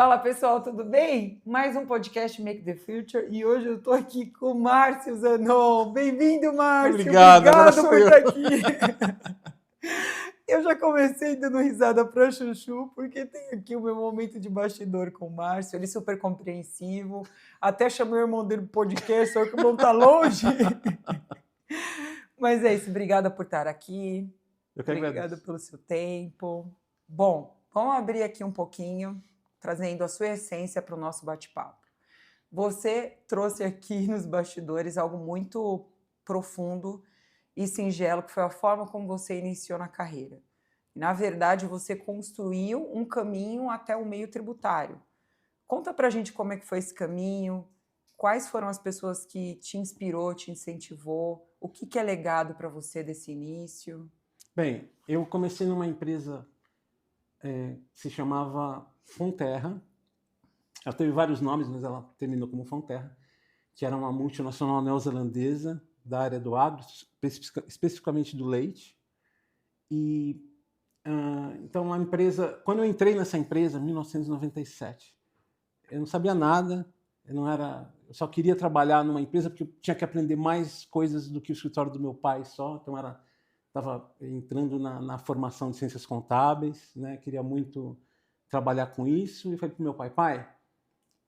Fala pessoal, tudo bem? Mais um podcast Make the Future e hoje eu estou aqui com o Márcio Zanon. Bem-vindo, Márcio! Obrigado por estar aqui. Eu já comecei dando risada para chuchu, porque tem aqui o meu momento de bastidor com o Márcio, ele é super compreensivo, até chamei o irmão dele pro podcast, só que o irmão tá longe. Mas é isso, obrigada por estar aqui. Eu que agradeço. Obrigada pelo seu tempo. Bom, vamos abrir aqui um pouquinho, trazendo a sua essência para o nosso bate-papo. Você trouxe aqui nos bastidores algo muito profundo e singelo, que foi a forma como você iniciou na carreira. Na verdade, você construiu um caminho até o meio tributário. Conta pra gente como é que foi esse caminho, quais foram as pessoas que te inspirou, te incentivou, o que é legado para você desse início? Bem, eu comecei numa empresa que se chamava Fonterra. Ela teve vários nomes, mas ela terminou como Fonterra, que era uma multinacional neozelandesa da área do agro, especificamente do leite. E então a empresa, quando eu entrei nessa empresa em 1997, eu não sabia nada, eu só queria trabalhar numa empresa porque eu tinha que aprender mais coisas do que o escritório do meu pai só. Então estava entrando na formação de ciências contábeis, né? Queria muito trabalhar com isso e falei para o meu pai,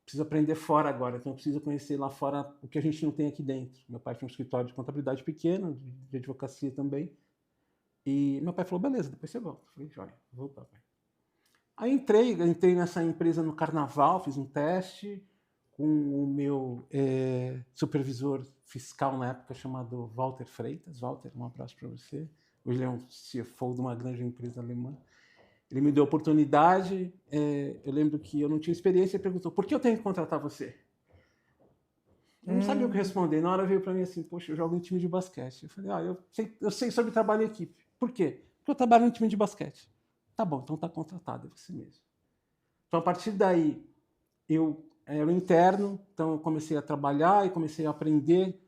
preciso aprender fora agora, então eu preciso conhecer lá fora o que a gente não tem aqui dentro. Meu pai tinha um escritório de contabilidade pequeno, de advocacia também, e meu pai falou, beleza, depois você volta. Eu falei, joia, vou voltar, pai. Aí entrei nessa empresa no carnaval, fiz um teste com o meu supervisor fiscal na época, chamado Walter Freitas. Walter, um abraço para você. Hoje ele é um CFO de uma grande empresa alemã. Ele me deu a oportunidade, eu lembro que eu não tinha experiência, ele perguntou, por que eu tenho que contratar você? Eu não sabia o que responder. Na hora veio para mim assim, poxa, eu jogo em time de basquete. Eu falei, eu sei sobre trabalho em equipe. Por quê? Porque eu trabalho em time de basquete. Tá bom, então tá contratado, é você mesmo. Então, a partir daí, eu era interno, então eu comecei a trabalhar e comecei a aprender,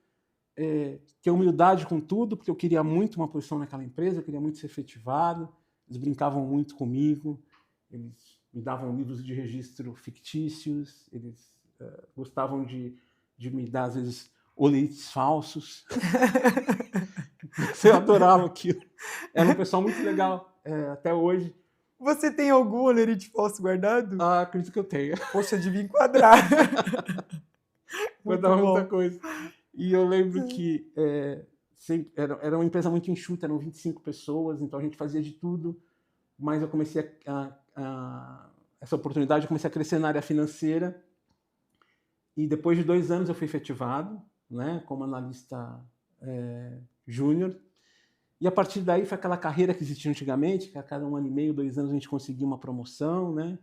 ter humildade com tudo, porque eu queria muito uma posição naquela empresa, eu queria muito ser efetivado. Eles brincavam muito comigo, eles me davam livros de registro fictícios, eles gostavam de me dar, às vezes, oletes falsos. Eu adorava aquilo. Era um pessoal muito legal, até hoje. Você tem algum olerite falso guardado? Acredito que eu tenha. Poxa, devia enquadrar. Guardava muita coisa. E eu lembro que era uma empresa muito enxuta, eram 25 pessoas, então a gente fazia de tudo, mas eu comecei essa oportunidade, eu comecei a crescer na área financeira, e depois de 2 anos eu fui efetivado, né, como analista júnior, e a partir daí foi aquela carreira que existia antigamente, que a cada 1 ano e meio, 2 anos a gente conseguia uma promoção, né,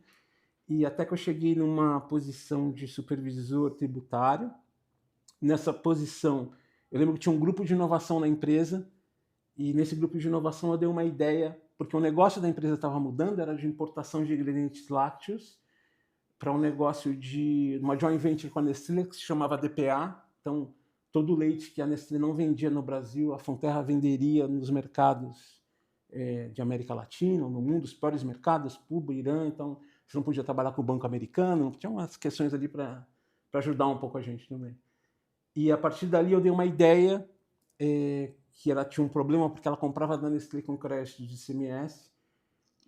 e até que eu cheguei numa posição de supervisor tributário. Nessa posição, eu lembro que tinha um grupo de inovação na empresa, e nesse grupo de inovação eu dei uma ideia, porque o negócio da empresa estava mudando, era de importação de ingredientes lácteos, para um negócio de uma joint venture com a Nestlé, que se chamava DPA. Então, todo o leite que a Nestlé não vendia no Brasil, a Fonterra venderia nos mercados de América Latina, no mundo, os piores mercados, Cuba, Irã. Então, você não podia trabalhar com o Banco Americano, tinha umas questões ali para ajudar um pouco a gente também. E a partir dali eu dei uma ideia que ela tinha um problema porque ela comprava da Nestlé com crédito de ICMS,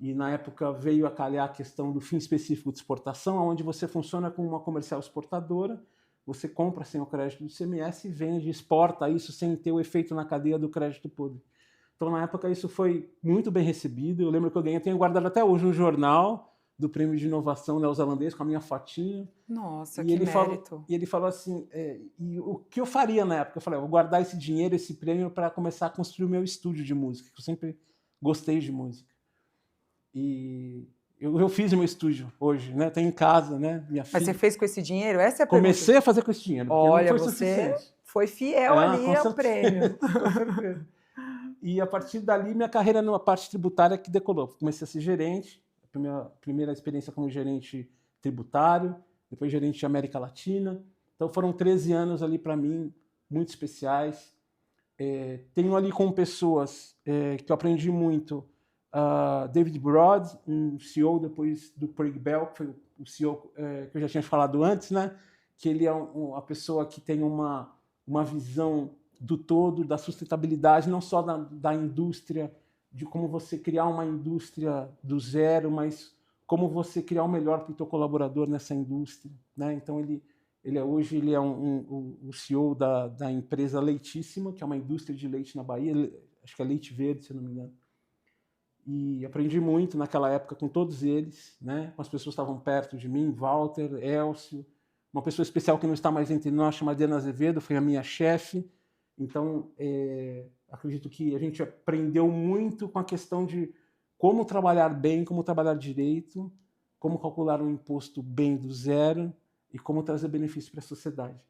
e na época veio a calhar a questão do fim específico de exportação, onde você funciona como uma comercial exportadora, você compra sem o crédito do ICMS e vende, exporta isso sem ter o efeito na cadeia do crédito podre. Então, na época, isso foi muito bem recebido. Eu lembro que eu ganhei, tenho guardado até hoje um jornal do Prêmio de Inovação neozelandês com a minha fotinha. Nossa, e que ele mérito. E ele falou assim, e o que eu faria na época? Eu falei, vou guardar esse dinheiro, esse prêmio, para começar a construir o meu estúdio de música, que eu sempre gostei de música. E eu fiz o meu estúdio hoje, né? Tenho em casa, né? Minha filha. Mas você fez com esse dinheiro? Essa é a Comecei pergunta. a fazer com esse dinheiro, porque Olha, não foi você suficiente. foi fiel ali ao prêmio. Com certeza. E a partir dali, minha carreira na parte tributária que decolou. Comecei a ser gerente, a primeira experiência como gerente tributário, depois gerente de América Latina. Então foram 13 anos ali para mim, muito especiais. Tenho ali com pessoas que eu aprendi muito, David Broad, um CEO depois do Craig Bell, que foi o CEO que eu já tinha falado antes, né? Que ele é a pessoa que tem uma visão do todo, da sustentabilidade, não só da indústria, de como você criar uma indústria do zero, mas como você criar o melhor para o teu colaborador nessa indústria, né? Então hoje ele é o CEO da empresa Leitíssima, que é uma indústria de leite na Bahia, acho que é Leite Verde, se eu não me engano. E aprendi muito naquela época com todos eles, né? Com as pessoas que estavam perto de mim, Walter, Elcio, uma pessoa especial que não está mais entre nós, chamada Diana Azevedo, foi a minha chefe. Então, acredito que a gente aprendeu muito com a questão de como trabalhar bem, como trabalhar direito, como calcular um imposto bem do zero e como trazer benefício para a sociedade.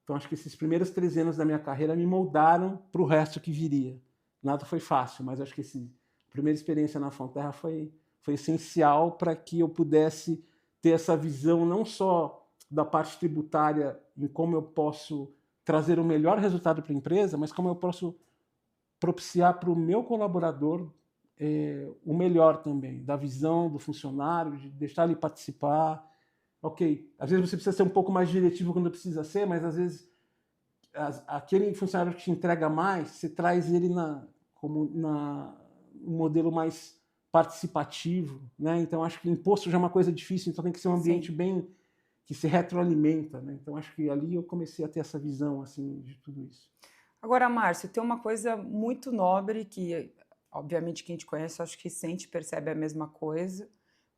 Então, acho que esses primeiros 3 anos da minha carreira me moldaram para o resto que viria. Nada foi fácil, mas acho que a primeira experiência na Fonterra foi essencial para que eu pudesse ter essa visão não só da parte tributária, em como eu posso trazer o melhor resultado para a empresa, mas como eu posso propiciar para o meu colaborador o melhor também, da visão do funcionário, de deixar ele participar. Ok, às vezes você precisa ser um pouco mais diretivo quando precisa ser, mas às vezes aquele funcionário que te entrega mais, você traz ele como um modelo mais participativo, né? Então acho que imposto já é uma coisa difícil, então tem que ser um ambiente bem que se retroalimenta, né? Então acho que ali eu comecei a ter essa visão assim de tudo isso. Agora, Márcio, tem uma coisa muito nobre que, obviamente, quem te conhece, acho que sente e percebe a mesma coisa.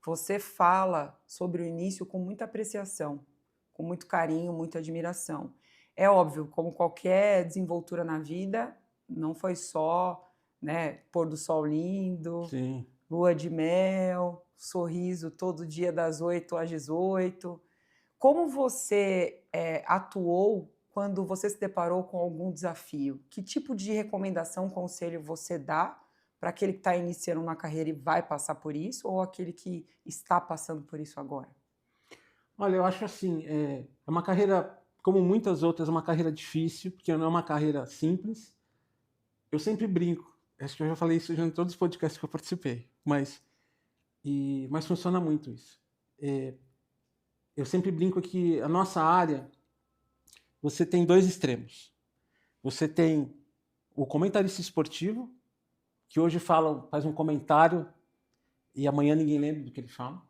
Você fala sobre o início com muita apreciação, com muito carinho, muita admiração. É óbvio, como qualquer desenvoltura na vida, não foi só, né, pôr do sol lindo, Sim. lua de mel, sorriso todo dia das 8 às 18. Como você atuou quando você se deparou com algum desafio? Que tipo de recomendação, conselho você dá para aquele que está iniciando uma carreira e vai passar por isso, ou aquele que está passando por isso agora? Olha, eu acho assim, é uma carreira, como muitas outras, uma carreira difícil, porque não é uma carreira simples. Eu sempre brinco, acho que eu já falei isso em todos os podcasts que eu participei, mas funciona muito isso. Eu sempre brinco que a nossa área, você tem 2 extremos. Você tem o comentarista esportivo, que hoje faz um comentário e amanhã ninguém lembra do que ele fala,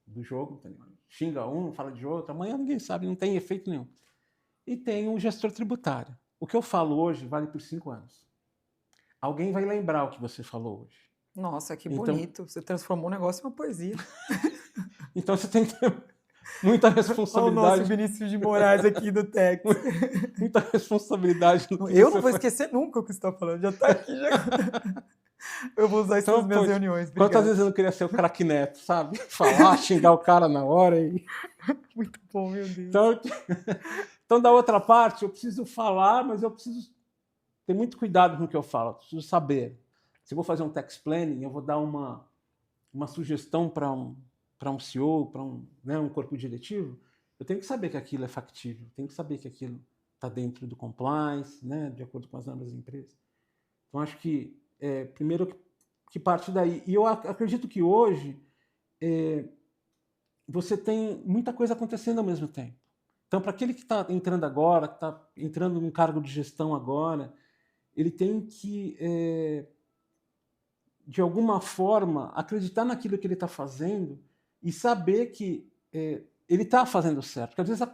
do jogo, entendeu? Xinga um, fala de outro, amanhã ninguém sabe, não tem efeito nenhum. E tem o gestor tributário. O que eu falo hoje vale por 5 anos. Alguém vai lembrar o que você falou hoje. Nossa, que Então, bonito. Você transformou o negócio em uma poesia. então você tem que ter muita Olha o nosso responsabilidade. Vinícius de Moraes aqui do Tex. Muita responsabilidade no que Eu você não vou faz. esquecer nunca o que você está falando. Já está aqui. Já... Eu vou usar isso Então, nas minhas poxa, reuniões. quantas Obrigado. vezes eu não queria ser o craque Neto, sabe? Falar, xingar o cara na hora. Muito bom, meu Deus. Então, da outra parte, eu preciso falar, mas eu preciso ter muito cuidado com o que eu falo. Eu preciso saber. Se eu vou fazer um tax planning, eu vou dar uma sugestão para um CEO, para um corpo diretivo, eu tenho que saber que aquilo é factível, tenho que saber que aquilo está dentro do compliance, né, de acordo com as normas da empresa. Então, acho que, primeiro, que parte daí. E eu acredito que hoje você tem muita coisa acontecendo ao mesmo tempo. Então, para aquele que está entrando agora, que está entrando num cargo de gestão agora, ele tem que, de alguma forma, acreditar naquilo que ele está fazendo e saber que ele está fazendo certo. Porque, às vezes,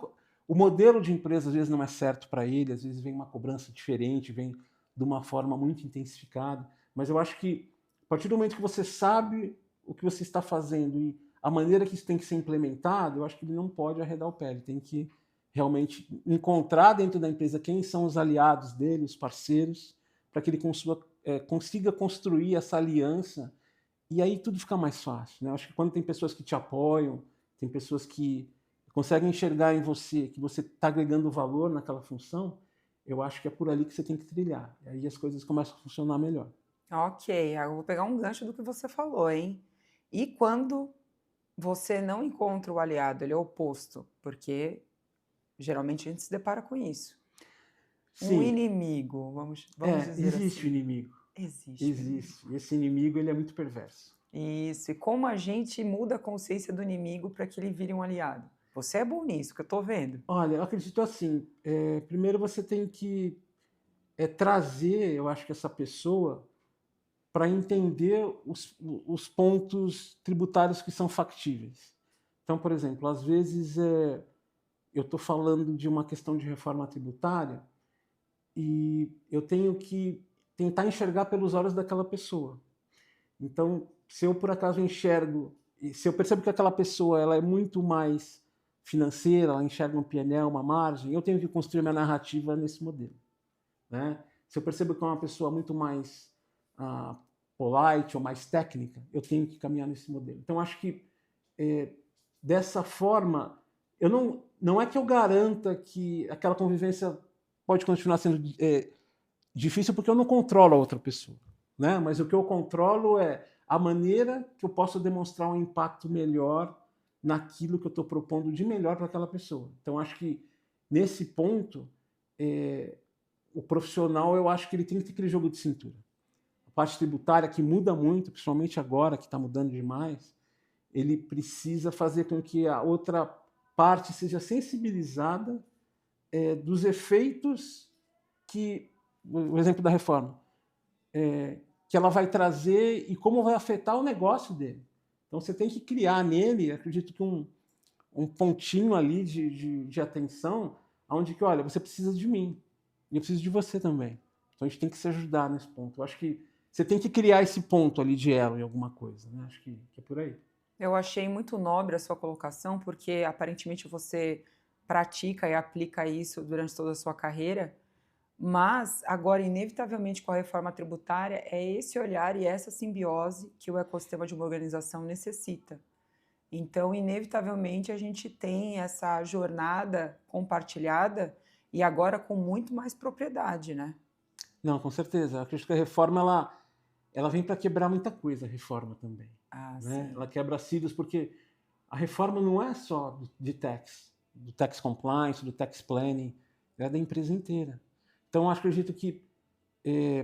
o modelo de empresa às vezes não é certo para ele, às vezes vem uma cobrança diferente, vem de uma forma muito intensificada. Mas eu acho que, a partir do momento que você sabe o que você está fazendo e a maneira que isso tem que ser implementado, eu acho que ele não pode arredar o pé, ele tem que realmente encontrar dentro da empresa quem são os aliados dele, os parceiros, para que ele consiga construir essa aliança e aí tudo fica mais fácil, né? Acho que quando tem pessoas que te apoiam, tem pessoas que conseguem enxergar em você que você está agregando valor naquela função, eu acho que é por ali que você tem que trilhar. E aí as coisas começam a funcionar melhor. Ok, eu vou pegar um gancho do que você falou, hein? E quando você não encontra o aliado, ele é o oposto, porque geralmente a gente se depara com isso. Sim. Um inimigo, vamos dizer existe assim. o inimigo. Existe. E esse inimigo ele é muito perverso. Isso. E como a gente muda a consciência do inimigo para que ele vire um aliado? Você é bom nisso, que eu tô vendo. Olha, eu acredito assim, primeiro você tem que trazer, eu acho que essa pessoa, para entender os pontos tributários que são factíveis. Então, por exemplo, às vezes eu estou falando de uma questão de reforma tributária e eu tenho que tentar enxergar pelos olhos daquela pessoa. Então, se eu por acaso enxergo, e se eu percebo que aquela pessoa ela é muito mais financeira, ela enxerga um PNL, uma margem, eu tenho que construir minha narrativa nesse modelo. Né? Se eu percebo que é uma pessoa muito mais polite ou mais técnica, eu tenho que caminhar nesse modelo. Então, acho que dessa forma, não é que eu garanta que aquela convivência pode continuar sendo difícil porque eu não controlo a outra pessoa, né? Mas o que eu controlo é a maneira que eu posso demonstrar um impacto melhor naquilo que eu estou propondo de melhor para aquela pessoa. Então, acho que nesse ponto, o profissional, eu acho que ele tem que ter aquele jogo de cintura. A parte tributária, que muda muito, principalmente agora, que está mudando demais, ele precisa fazer com que a outra parte seja sensibilizada dos efeitos que, o exemplo da reforma, que ela vai trazer e como vai afetar o negócio dele. Então você tem que criar nele, acredito que um pontinho ali de atenção, onde que, olha, você precisa de mim, e eu preciso de você também. Então a gente tem que se ajudar nesse ponto. Eu acho que você tem que criar esse ponto ali de elo em alguma coisa, né? Acho que é por aí. Eu achei muito nobre a sua colocação, porque aparentemente você pratica e aplica isso durante toda a sua carreira, mas agora, inevitavelmente, com a reforma tributária, é esse olhar e essa simbiose que o ecossistema de uma organização necessita. Então, inevitavelmente, a gente tem essa jornada compartilhada e agora com muito mais propriedade, né? Não, com certeza. Eu acredito que a reforma, ela vem para quebrar muita coisa, a reforma também. Ah, Né? sim. Ela quebra cílios porque a reforma não é só do tax compliance, do tax planning, é da empresa inteira. Então, acredito que,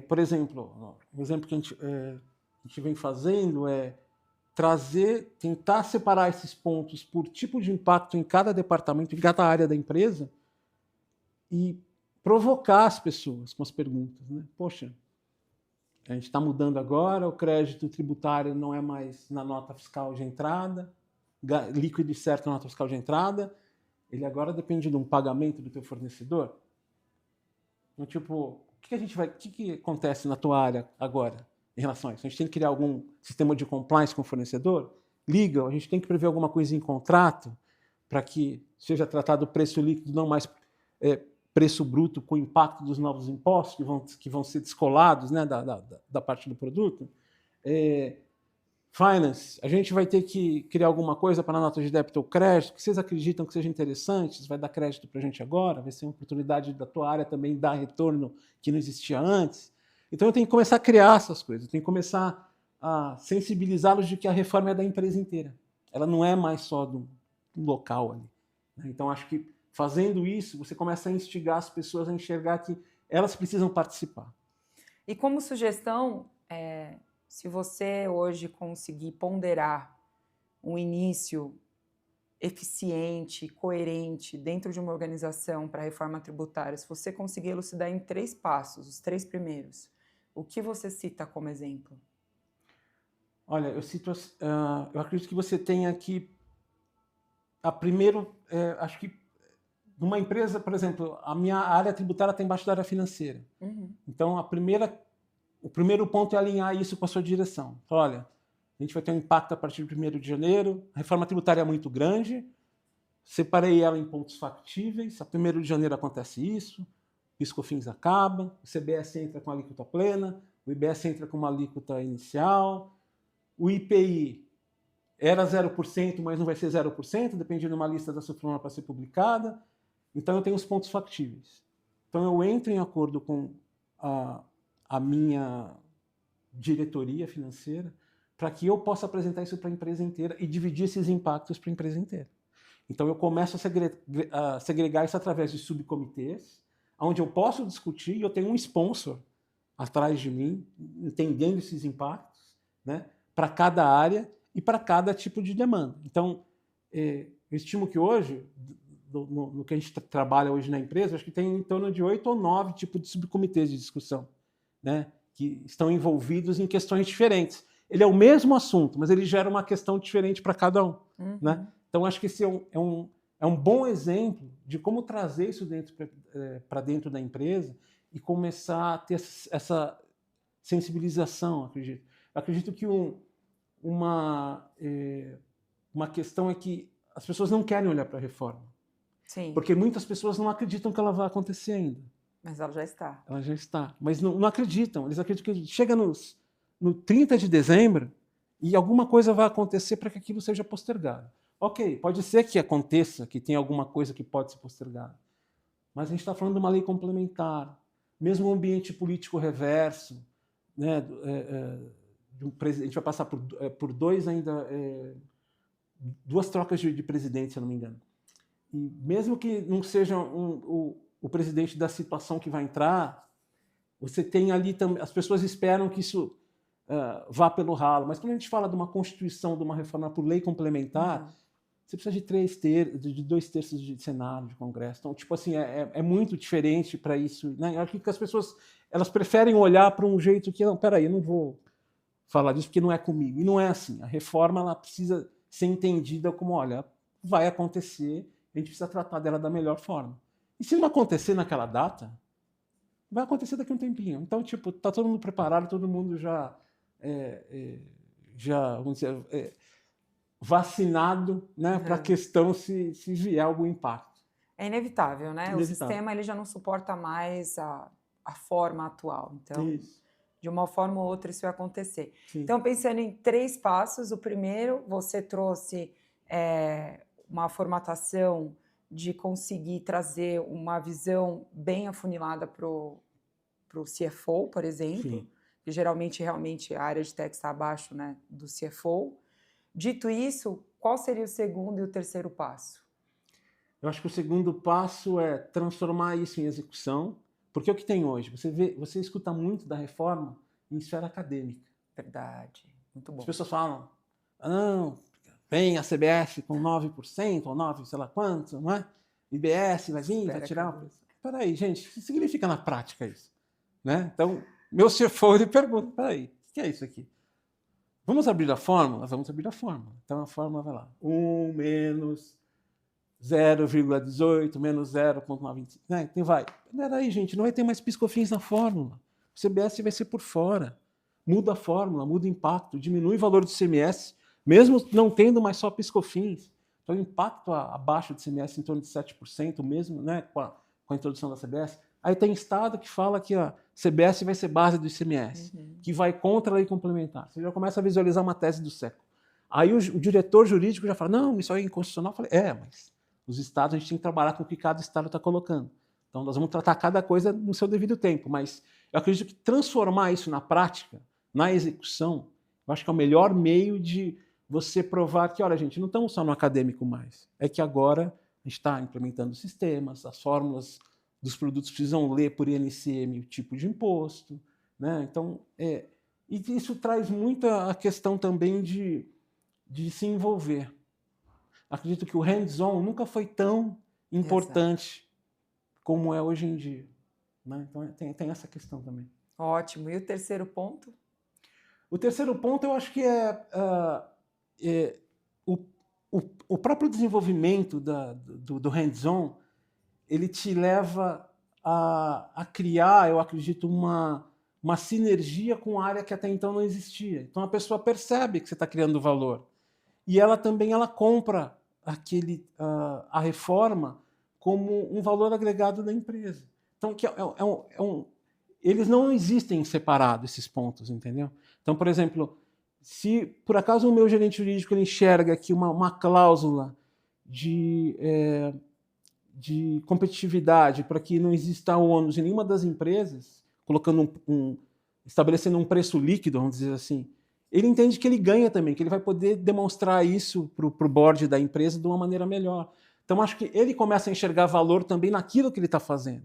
por exemplo, o exemplo que a gente vem fazendo é tentar separar esses pontos por tipo de impacto em cada departamento, em cada área da empresa e provocar as pessoas com as perguntas. Né? Poxa, a gente está mudando agora, o crédito tributário não é mais na nota fiscal de entrada, líquido e certo na nota fiscal de entrada, ele agora depende de um pagamento do teu fornecedor. Então, tipo, o que acontece na tua área agora em relação a isso? A gente tem que criar algum sistema de compliance com o fornecedor? Legal, a gente tem que prever alguma coisa em contrato para que seja tratado o preço líquido, não mais preço bruto com o impacto dos novos impostos que vão ser descolados, né, da parte do produto. Finance, a gente vai ter que criar alguma coisa para a nota de débito ou crédito que vocês acreditam que seja interessante, vai dar crédito para a gente agora, vai ser uma oportunidade da tua área também dar retorno que não existia antes. Então eu tenho que começar a criar essas coisas, eu tenho que começar a sensibilizá-los de que a reforma é da empresa inteira. Ela não é mais só do local ali. Então acho que fazendo isso, você começa a instigar as pessoas a enxergar que elas precisam participar. E como sugestão, se você hoje conseguir ponderar um início eficiente, coerente dentro de uma organização para a reforma tributária, se você conseguir elucidar em 3 passos, os 3 primeiros, o que você cita como exemplo? Olha, eu acredito que você tenha que, acho que numa empresa, por exemplo, a minha área tributária está embaixo da área financeira. Uhum. Então, o primeiro ponto é alinhar isso com a sua direção. Então, olha, a gente vai ter um impacto a partir do 1º de janeiro, a reforma tributária é muito grande, separei ela em pontos factíveis, a 1º de janeiro acontece isso, o PIS/COFINS acaba, o CBS entra com a alíquota plena, o IBS entra com uma alíquota inicial, o IPI era 0%, mas não vai ser 0%, depende de uma lista da SUFRONA para ser publicada. Então eu tenho os pontos factíveis. Então eu entro em acordo com a minha diretoria financeira para que eu possa apresentar isso para a empresa inteira e dividir esses impactos para a empresa inteira. Então eu começo a segregar isso através de subcomitês, onde eu posso discutir e eu tenho um sponsor atrás de mim, entendendo esses impactos, né, para cada área e para cada tipo de demanda. Então, eu estimo que hoje, no que a gente trabalha hoje na empresa, acho que tem em torno de 8 ou 9 tipos de subcomitês de discussão, né, que estão envolvidos em questões diferentes. Ele é o mesmo assunto, mas ele gera uma questão diferente para cada um. Né? Então, acho que esse é um bom exemplo de como trazer isso para dentro da empresa e começar a ter essa sensibilização, acredito. Eu acredito que uma questão é que as pessoas não querem olhar para a reforma. Sim. Porque muitas pessoas não acreditam que ela vai acontecer ainda. Mas ela já está. Ela já está. Mas não acreditam. Eles acreditam que chega no 30 de dezembro e alguma coisa vai acontecer para que aquilo seja postergado. Ok, pode ser que aconteça, que tenha alguma coisa que pode ser postergada. Mas a gente está falando de uma lei complementar, mesmo um ambiente político reverso, né, a gente vai passar por duas trocas de presidente, se eu não me engano. E mesmo que não seja o presidente da situação que vai entrar, você tem ali também, as pessoas esperam que isso vá pelo ralo. Mas quando a gente fala de uma constituição, de uma reforma por lei complementar, você precisa de 2/3 de Senado, de Congresso. Então, tipo assim, é muito diferente para isso. Né? Eu acho que as pessoas elas preferem olhar para um jeito que, não, peraí, eu não vou falar disso porque não é comigo. E não é assim. A reforma ela precisa ser entendida como, olha, vai acontecer, a gente precisa tratar dela da melhor forma. E se não acontecer naquela data, vai acontecer daqui a um tempinho. Então, tipo, tá todo mundo preparado, todo mundo já vamos dizer, vacinado, né, para a questão se vier algum impacto. É inevitável, né? Inevitável. O sistema ele já não suporta mais a forma atual. Então, Isso. De uma forma ou outra isso vai acontecer. Sim. Então, pensando em 3 passos, o primeiro, você trouxe uma formatação de conseguir trazer uma visão bem afunilada para o CFO, por exemplo, Sim. que geralmente, realmente, a área de tech está abaixo, né, do CFO. Dito isso, qual seria o segundo e o terceiro passo? Eu acho que o segundo passo é transformar isso em execução, porque é o que tem hoje. Você escuta muito da reforma em esfera acadêmica. Verdade, muito bom. As pessoas falam, não, vem a CBF com 9%, ou 9, sei lá quanto, não é? IBS vai vir, vai tirar o preço. Peraí, gente, o que significa na prática isso? Né? Então, meu CFO, ele pergunta, peraí, o que é isso aqui? Vamos abrir a fórmula? Vamos abrir a fórmula. Então, a fórmula vai lá, 1 menos 0,18 menos 0,95. Né? Então, vai. Peraí, gente, não vai ter mais piscofins na fórmula. O CBS vai ser por fora. Muda a fórmula, muda o impacto, diminui o valor do ICMS, mesmo não tendo mais só piscofins. Então, o impacto abaixo do ICMS em torno de 7%, mesmo, né, com a introdução da CBS. Aí tem estado que fala que a CBS vai ser base do ICMS, que vai contra a lei complementar. Você já começa a visualizar uma tese do século. Aí o diretor jurídico já fala, não, isso aí é inconstitucional. Eu falei, mas os estados a gente tem que trabalhar com o que cada estado está colocando. Então nós vamos tratar cada coisa no seu devido tempo, mas eu acredito que transformar isso na prática, na execução, eu acho que é o melhor meio de você provar que, olha, gente, não estamos só no acadêmico mais. É que agora a gente está implementando sistemas, as fórmulas dos produtos precisam ler por INCM o tipo de imposto, né? Então, e isso traz muito a questão também de se envolver. Acredito que o hands-on nunca foi tão importante como é hoje em dia. Né? Então, tem essa questão também. Ótimo. E o terceiro ponto? O terceiro ponto, eu acho que o próprio desenvolvimento do hands-on, ele te leva a criar, eu acredito, uma sinergia com a área que até então não existia. Então, a pessoa percebe que você está criando valor. E ela também compra a reforma como um valor agregado da empresa. Então, eles não existem separados, esses pontos, entendeu? Então, por exemplo, se por acaso o meu gerente jurídico ele enxerga aqui uma cláusula de competitividade para que não exista ônus em nenhuma das empresas, colocando estabelecendo um preço líquido, vamos dizer assim, ele entende que ele ganha também, que ele vai poder demonstrar isso para o board da empresa de uma maneira melhor. Então, acho que ele começa a enxergar valor também naquilo que ele está fazendo.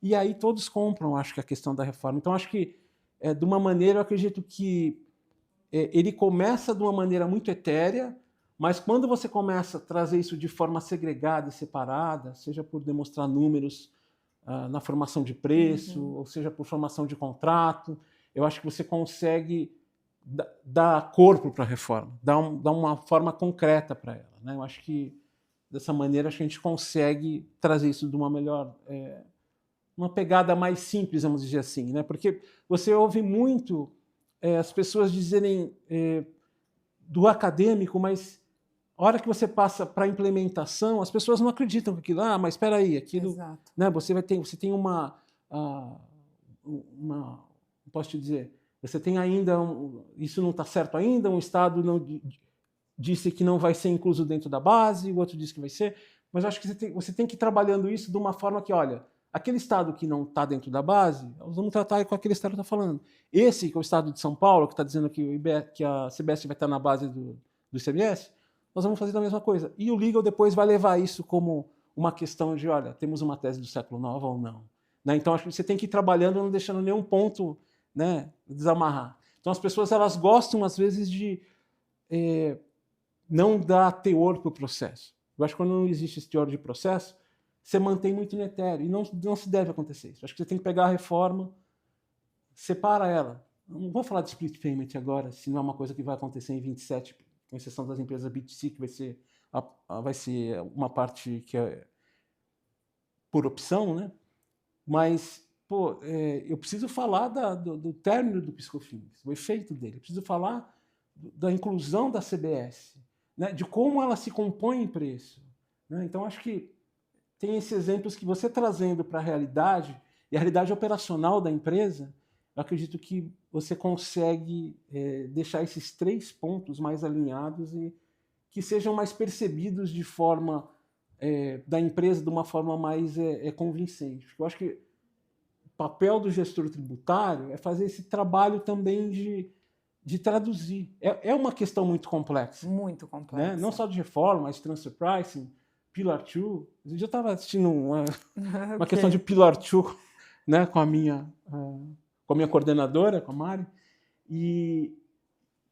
E aí todos compram, acho que a questão da reforma. Então, acho que, de uma maneira, eu acredito que ele começa de uma maneira muito etérea, mas quando você começa a trazer isso de forma segregada e separada, seja por demonstrar números na formação de preço, ou seja por formação de contrato, eu acho que você consegue dar corpo para a reforma, dar uma forma concreta para ela, né? Eu acho que dessa maneira a gente consegue trazer isso de uma melhor, uma pegada mais simples, vamos dizer assim, né? Porque você ouve muito as pessoas dizerem do acadêmico, mas a hora que você passa para a implementação, as pessoas não acreditam que aquilo, mas espera aí, aquilo, Exato. né? Você tem uma, posso te dizer, você tem ainda, isso não está certo ainda, um Estado não disse que não vai ser incluso dentro da base, o outro disse que vai ser, mas acho que você tem que ir trabalhando isso de uma forma que, olha, aquele Estado que não está dentro da base, nós vamos tratar com aquele Estado que está falando. Esse, que é o Estado de São Paulo, que está dizendo que a CBS vai estar na base do ICMS, nós vamos fazer a mesma coisa. E o Legal depois vai levar isso como uma questão de, olha, temos uma tese do século IX ou não. Né? Então, acho que você tem que ir trabalhando, não deixando nenhum ponto, né, desamarrar. Então, as pessoas elas gostam, às vezes, de não dar teor para o processo. Eu acho que quando não existe esse teor de processo, você mantém muito no etéreo. E não se deve acontecer isso. Eu acho que você tem que pegar a reforma, separa ela. Não vou falar de split payment agora, se não é uma coisa que vai acontecer em 27, com exceção das empresas B2C, que vai ser uma parte que é por opção, né? Mas, eu preciso falar do término do PiscoFins, o efeito dele. Eu preciso falar da inclusão da CBS, né? De como ela se compõe em preço. Né? Então, acho que tem esses exemplos que você trazendo para a realidade, e a realidade operacional da empresa, eu acredito que você consegue deixar esses 3 pontos mais alinhados e que sejam mais percebidos de forma da empresa de uma forma mais convincente. Eu acho que o papel do gestor tributário é fazer esse trabalho também de traduzir. É uma questão muito complexa. Muito complexa. Né? Não só de reforma, mas transfer pricing, Pillar 2. Eu já estava assistindo uma questão de Pillar 2, né, com a minha coordenadora, com a Mari, e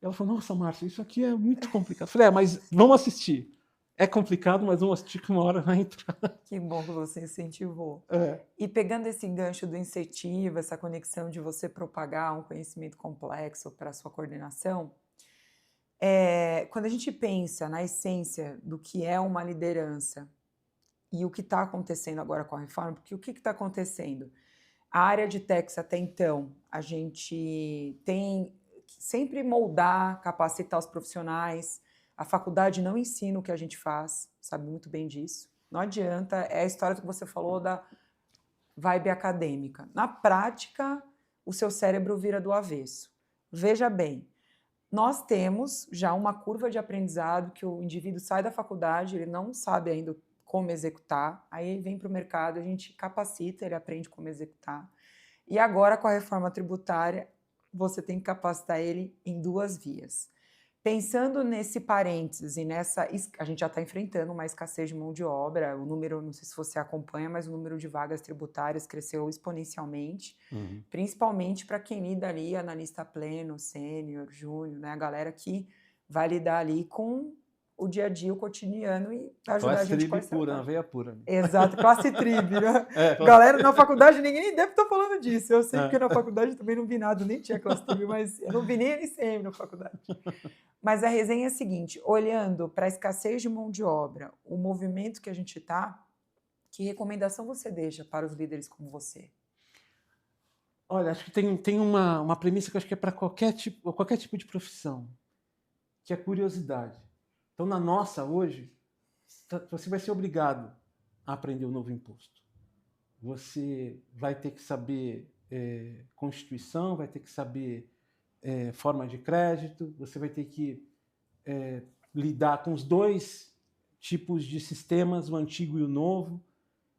ela falou, nossa, Márcia, isso aqui é muito complicado. Eu falei, mas vamos assistir. É complicado, mas vamos assistir que uma hora vai entrar. Que bom que você incentivou. E pegando esse gancho do incentivo, essa conexão de você propagar um conhecimento complexo para a sua coordenação, quando a gente pensa na essência do que é uma liderança e o que está acontecendo agora com a reforma, porque o que está acontecendo? A área de techs até então, a gente tem que sempre moldar, capacitar os profissionais. A faculdade não ensina o que a gente faz, sabe muito bem disso. Não adianta, é a história que você falou da vibe acadêmica. Na prática, o seu cérebro vira do avesso. Veja bem, nós temos já uma curva de aprendizado que o indivíduo sai da faculdade, ele não sabe ainda como executar, aí ele vem para o mercado, a gente capacita, ele aprende como executar. E agora, com a reforma tributária, você tem que capacitar ele em 2 vias. Pensando nesse parêntese, a gente já está enfrentando uma escassez de mão de obra, o número, não sei se você acompanha, mas o número de vagas tributárias cresceu exponencialmente, principalmente para quem lida ali, analista pleno, sênior, júnior, né? A galera que vai lidar ali com o dia a dia, o cotidiano e ajudar a gente com essa... Pura, veia pura. Exato, classe tribe, né? Galera, na faculdade ninguém deve estar falando disso. Eu sei porque na faculdade também não vi nada, nem tinha classe tribe, mas eu não vi nem LCM na faculdade. Mas a resenha é a seguinte, olhando para a escassez de mão de obra, o movimento que a gente está, que recomendação você deixa para os líderes como você? Olha, acho que tem uma premissa que eu acho que é para qualquer tipo de profissão, que é curiosidade. Então, na nossa, hoje, você vai ser obrigado a aprender um novo imposto. Você vai ter que saber Constituição, vai ter que saber forma de crédito, você vai ter que lidar com os 2 tipos de sistemas, o antigo e o novo.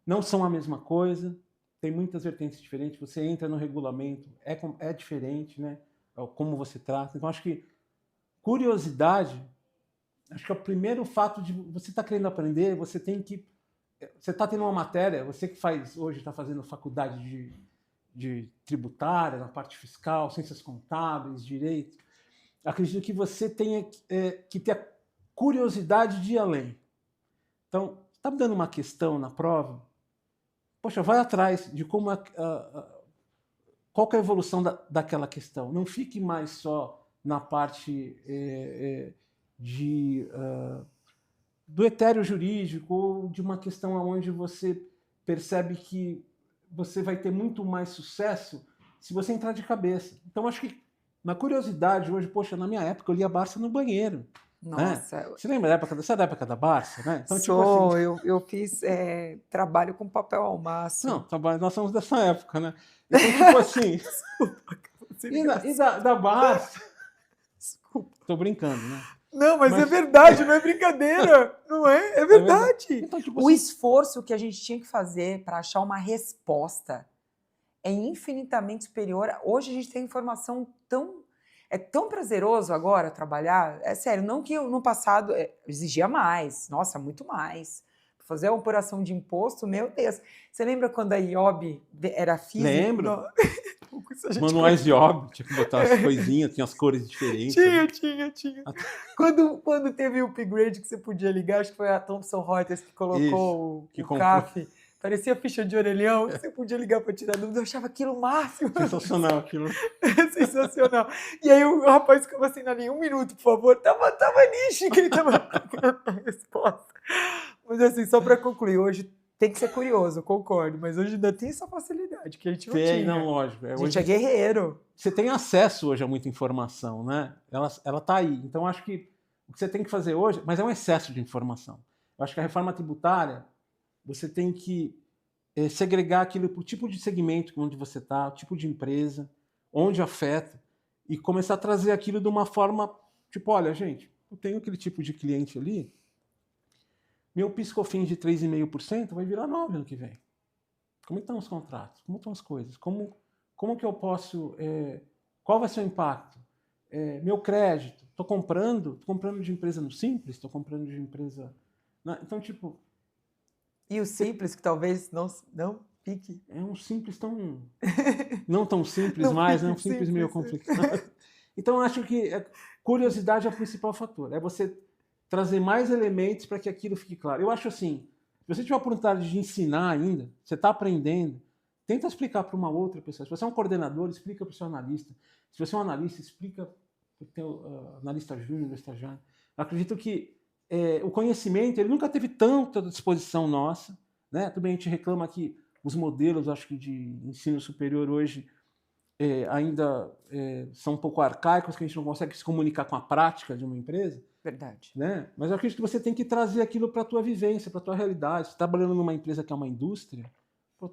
Não são a mesma coisa, tem muitas vertentes diferentes. Você entra no regulamento, é diferente, né? Como você trata. Então, acho que curiosidade... Acho que é o primeiro fato de você estar querendo aprender, você está tendo uma matéria, você que hoje está fazendo faculdade de tributária, na parte fiscal, ciências contábeis, direito. acredito que você tenha que ter a curiosidade de ir além. Então, está me dando uma questão na prova? Poxa, vai atrás de como qual que é a evolução daquela questão. Não fique mais só na parte do etéreo jurídico ou de uma questão onde você percebe que você vai ter muito mais sucesso se você entrar de cabeça. Então, acho que na curiosidade, hoje, poxa, na minha época eu lia Barça no banheiro. Nossa, Né? Você lembra da época da Barça? Né? Então, sou, tipo assim, eu fiz trabalho com papel almaço. não, nós somos dessa época, né? Então, tipo assim, e da Barça? Desculpa. Tô brincando, né? Não, mas é verdade, não é brincadeira, não é? É verdade. Então, tipo O assim, esforço que a gente tinha que fazer para achar uma resposta é infinitamente superior. Hoje a gente tem informação tão... É tão prazeroso agora trabalhar. É sério, não que no passado exigia mais. Nossa, muito mais. Fazer uma apuração de imposto, meu Deus. Você lembra quando a IOB era física? lembro. Manuais de IOB, tinha que botar as coisinhas, tinha as cores diferentes. Tinha. Quando teve o upgrade que você podia ligar, acho que foi a Thomson Reuters que colocou o CAF. Parecia ficha de orelhão, você podia ligar para tirar dúvida, eu achava aquilo o máximo. Sensacional aquilo. Sensacional. E aí o rapaz ficava assim, ali, 1 minuto, por favor. Tava nicho que ele tava a resposta. Mas assim, só para concluir, hoje tem que ser curioso, concordo, mas hoje ainda tem essa facilidade que a gente não tinha. Não, lógico. A gente é guerreiro. Você tem acesso hoje a muita informação, né? Ela tá aí. Então, acho que o que você tem que fazer hoje, mas é um excesso de informação. Eu acho que a reforma tributária, você tem que segregar aquilo para o tipo de segmento onde você está, o tipo de empresa, onde afeta, e começar a trazer aquilo de uma forma, tipo, olha, gente, eu tenho aquele tipo de cliente ali, meu PIS/COFINS de 3,5% vai virar 9% ano que vem. Como estão os contratos? Como estão as coisas? Como que eu posso... qual vai ser o impacto? Meu crédito, estou comprando de empresa no Simples, estou comprando de empresa... Então, tipo... E o Simples, que talvez não fique... É um Simples tão... não tão simples não mais, né? Um simples meio complicado. Então, acho que curiosidade é o principal fator. É você trazer mais elementos para que aquilo fique claro. Eu acho assim, se você tiver a oportunidade de ensinar ainda, você está aprendendo, tenta explicar para uma outra pessoa. Se você é um coordenador, explica para o seu analista. Se você é um analista, explica para o teu analista júnior, estagiário. Eu acredito que o conhecimento, ele nunca teve tanta disposição nossa, né? Também a gente reclama que os modelos, acho que de ensino superior hoje ainda são um pouco arcaicos, que a gente não consegue se comunicar com a prática de uma empresa. Verdade. Né? Mas eu acredito que você tem que trazer aquilo para a tua vivência, para a tua realidade. Você está trabalhando numa empresa que é uma indústria,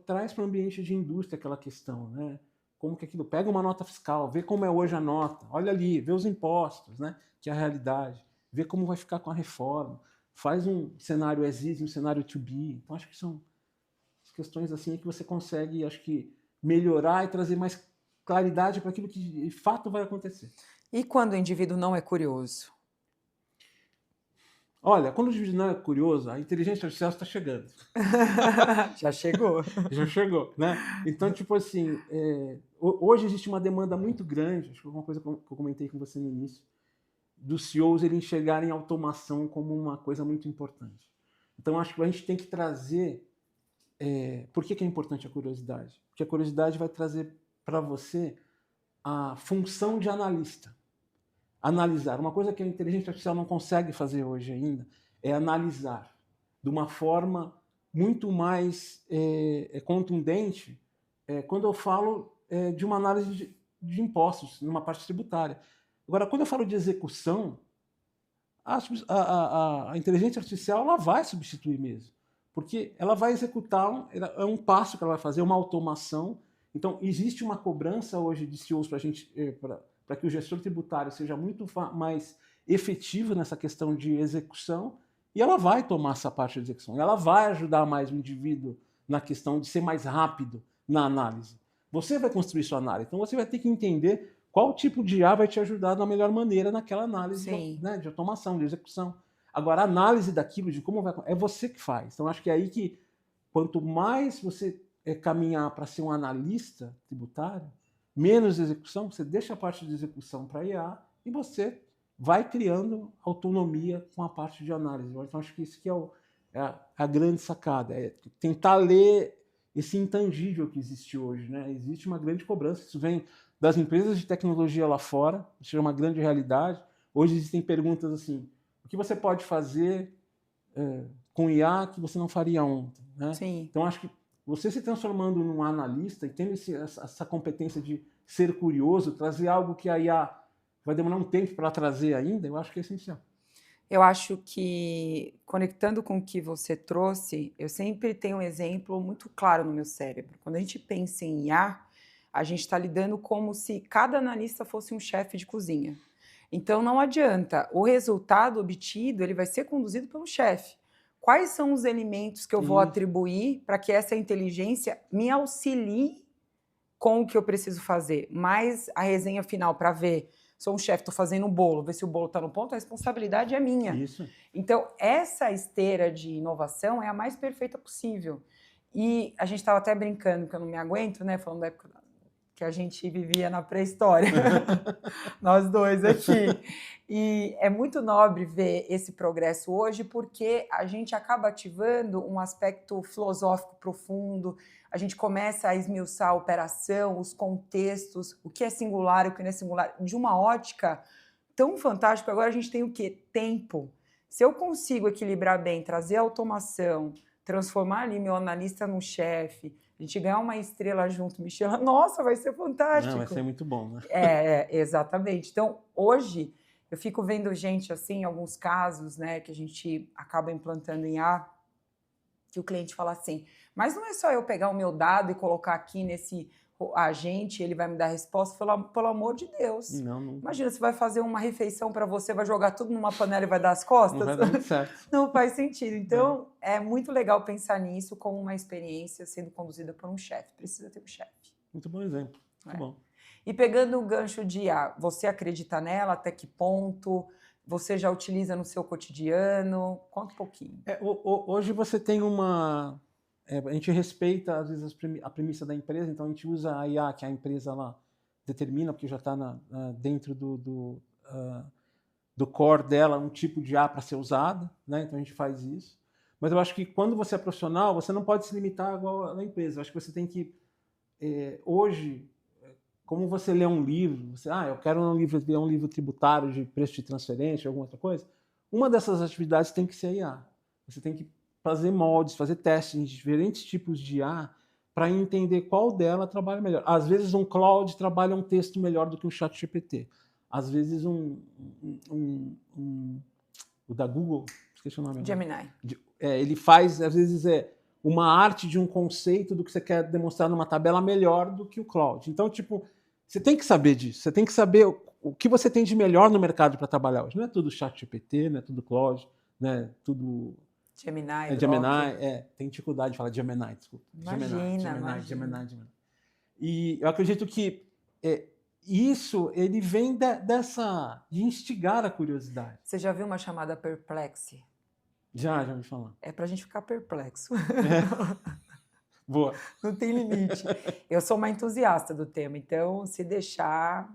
traz para o ambiente de indústria aquela questão, né? Como que aquilo pega uma nota fiscal, vê como é hoje a nota, olha ali, vê os impostos, né? Que é a realidade, vê como vai ficar com a reforma, faz um cenário as is, um cenário to be. Então acho que são questões assim que você consegue, acho que, melhorar e trazer mais claridade para aquilo que de fato vai acontecer. E quando o indivíduo não é curioso? Olha, quando o indivíduo não é curioso, a inteligência artificial está chegando. Já chegou. Já chegou, né? Então, tipo assim, hoje existe uma demanda muito grande, acho que foi uma coisa que eu comentei com você no início, dos CEOs eles enxergarem a automação como uma coisa muito importante. Então, acho que a gente tem que trazer... por que é importante a curiosidade? Porque a curiosidade vai trazer para você a função de analista. Analisar. Uma coisa que a inteligência artificial não consegue fazer hoje ainda é analisar de uma forma muito mais contundente quando eu falo de uma análise de impostos, numa parte tributária. Agora, quando eu falo de execução, a inteligência artificial ela vai substituir mesmo, porque ela vai executar, é um passo que ela vai fazer, uma automação. Então, existe uma cobrança hoje de CEOs para que o gestor tributário seja muito mais efetivo nessa questão de execução, e ela vai tomar essa parte de execução, ela vai ajudar mais o indivíduo na questão de ser mais rápido na análise. Você vai construir sua análise, então você vai ter que entender qual tipo de IA vai te ajudar da melhor maneira naquela análise de automação, de execução. Agora, a análise daquilo, de como vai... é você que faz. Então, acho que é aí que, quanto mais você caminhar para ser um analista tributário, menos execução, você deixa a parte de execução para IA e você vai criando autonomia com a parte de análise. Então, acho que isso que é a grande sacada, é tentar ler esse intangível que existe hoje, né? Existe uma grande cobrança, isso vem das empresas de tecnologia lá fora, isso é uma grande realidade. Hoje existem perguntas assim, o que você pode fazer com IA que você não faria ontem, né? Sim. Então, acho que você se transformando num analista e tendo essa competência de ser curioso, trazer algo que a IA vai demorar um tempo para trazer ainda, eu acho que é essencial. Eu acho que, conectando com o que você trouxe, eu sempre tenho um exemplo muito claro no meu cérebro. Quando a gente pensa em IA, a gente está lidando como se cada analista fosse um chefe de cozinha. Então, não adianta. O resultado obtido, ele vai ser conduzido pelo chefe. Quais são os elementos que eu vou atribuir para que essa inteligência me auxilie com o que eu preciso fazer? Mas a resenha final para ver, sou um chefe, estou fazendo um bolo, ver se o bolo está no ponto, a responsabilidade é minha. Isso. Então, essa esteira de inovação é a mais perfeita possível. E a gente estava até brincando, que eu não me aguento, né? Falando da época que a gente vivia na pré-história. Nós dois aqui. E é muito nobre ver esse progresso hoje, porque a gente acaba ativando um aspecto filosófico profundo, a gente começa a esmiuçar a operação, os contextos, o que é singular, o que não é singular, de uma ótica tão fantástica. Agora a gente tem o quê? Tempo. Se eu consigo equilibrar bem, trazer automação, transformar ali meu analista num chefe, a gente ganhar uma estrela junto, Michelin, nossa, vai ser fantástico. Não, vai ser muito bom, né? Exatamente. Então, hoje, eu fico vendo gente assim, em alguns casos, né, que a gente acaba implantando em IA, que o cliente fala assim, mas não é só eu pegar o meu dado e colocar aqui nesse agente, ele vai me dar a resposta, pelo amor de Deus. Não. Imagina, você vai fazer uma refeição para você, vai jogar tudo numa panela e vai dar as costas? Não vai dar muito certo. Não faz sentido. Então, é muito legal pensar nisso como uma experiência sendo conduzida por um chefe. Precisa ter um chefe. Muito bom exemplo. Muito bom. E pegando o gancho de IA, você acredita nela? Até que ponto? Você já utiliza no seu cotidiano? Conta um pouquinho. Hoje você tem uma... a gente respeita, às vezes, a premissa da empresa, então a gente usa a IA que a empresa lá determina, porque já está dentro do core dela um tipo de IA para ser usado, né? Então a gente faz isso. Mas eu acho que quando você é profissional, você não pode se limitar igual na empresa. Eu acho que você tem que... hoje, como você lê um livro, eu quero ler um livro tributário de preço de transferência, alguma outra coisa, uma dessas atividades tem que ser a IA. Você tem que fazer moldes, fazer testes em diferentes tipos de IA para entender qual dela trabalha melhor. Às vezes um Claude trabalha um texto melhor do que um ChatGPT. Às vezes o da Google, esqueci o nome. Gemini. Ele faz, às vezes, uma arte de um conceito do que você quer demonstrar numa tabela melhor do que o Claude. Então, você tem que saber disso. Você tem que saber o que você tem de melhor no mercado para trabalhar hoje. Não é tudo ChatGPT, não é tudo Claude, não é tudo... Gemini, tem dificuldade de falar Gemini, desculpa. Imagina. Gemini. E eu acredito que isso, ele vem de instigar a curiosidade. Você já viu uma chamada Perplexity? Já me falar. É pra gente ficar perplexo. Boa. Não tem limite. Eu sou uma entusiasta do tema, então se deixar...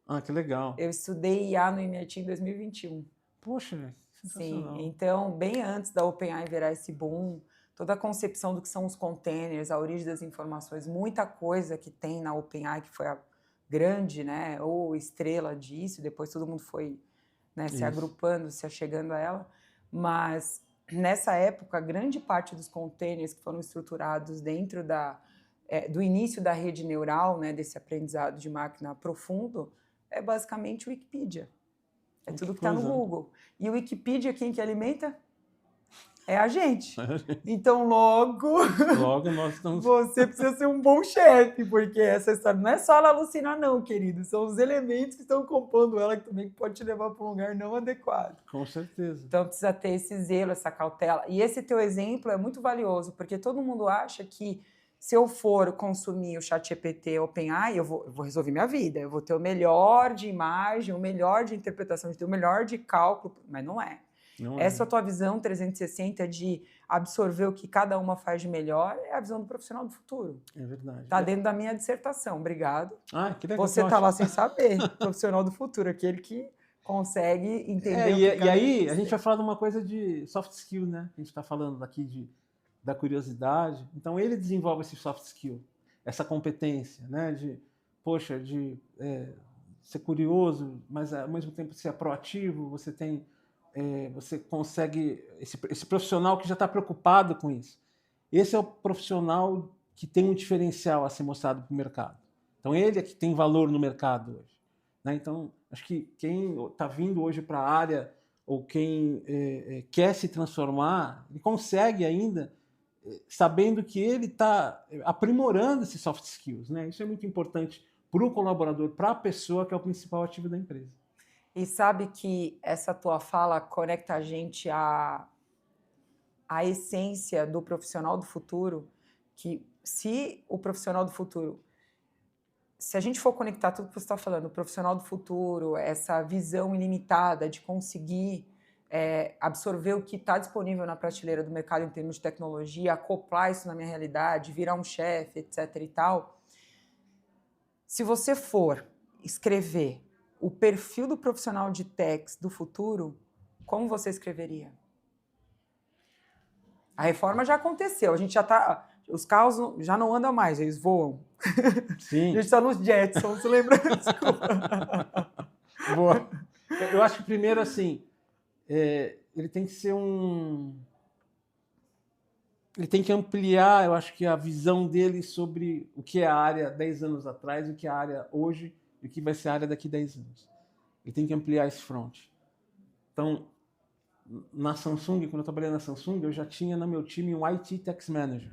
Ah, que legal. Eu estudei IA no MIT em 2021. Poxa, sensacional. Sim, então bem antes da OpenAI virar esse boom, toda a concepção do que são os containers, a origem das informações, muita coisa que tem na OpenAI, que foi a grande, né, ou estrela disso, depois todo mundo foi, né, se agrupando, se achegando a ela, mas nessa época, grande parte dos containers que foram estruturados dentro do início da rede neural, né, desse aprendizado de máquina profundo, é basicamente o Wikipedia. É tudo que está no Google. E o Wikipedia, quem que alimenta? É a gente. Então, logo nós estamos... você precisa ser um bom chefe, porque essa história não é só ela alucinar, não, querido. São os elementos que estão compondo ela que também pode te levar para um lugar não adequado. Com certeza. Então, precisa ter esse zelo, essa cautela. E esse teu exemplo é muito valioso, porque todo mundo acha que se eu for consumir o ChatGPT OpenAI, eu vou resolver minha vida. Eu vou ter o melhor de imagem, o melhor de interpretação, o melhor de cálculo, mas não é. Essa tua visão 360 de absorver o que cada uma faz de melhor é a visão do profissional do futuro. É verdade. Está dentro da minha dissertação. Obrigado. Que legal. Você está lá sem saber. Profissional do futuro, aquele que consegue entender o E que aí a gente vai falar de uma coisa de soft skill, né? A gente está falando aqui da curiosidade. Então ele desenvolve esse soft skill, essa competência, né? De ser curioso, mas ao mesmo tempo ser proativo. Você consegue esse profissional que já está preocupado com isso. Esse é o profissional que tem um diferencial a ser mostrado para o mercado. Então ele é que tem valor no mercado hoje, né? Então acho que quem está vindo hoje para a área ou quem quer se transformar, ele consegue ainda, sabendo que ele está aprimorando esses soft skills, né? Isso é muito importante para o colaborador, para a pessoa que é o principal ativo da empresa. E sabe que essa tua fala conecta a gente à essência do profissional do futuro, que se o profissional do futuro, se a gente for conectar tudo que você está falando, o profissional do futuro, essa visão ilimitada de conseguir absorver o que está disponível na prateleira do mercado em termos de tecnologia, acoplar isso na minha realidade, virar um chefe, etc. e tal. Se você for escrever o perfil do profissional de techs do futuro, como você escreveria? A reforma já aconteceu, a gente já está... Os carros já não andam mais, eles voam. Sim. A gente está nos Jetsons, você lembra? Desculpa. Boa. Eu acho que primeiro, assim, ele tem que ser ele tem que ampliar, eu acho que a visão dele sobre o que é a área 10 anos atrás, o que é a área hoje e o que vai ser a área daqui 10 anos. Ele tem que ampliar esse front. Então, na Samsung, quando eu trabalhei na Samsung, eu já tinha no meu time um IT Tax Manager.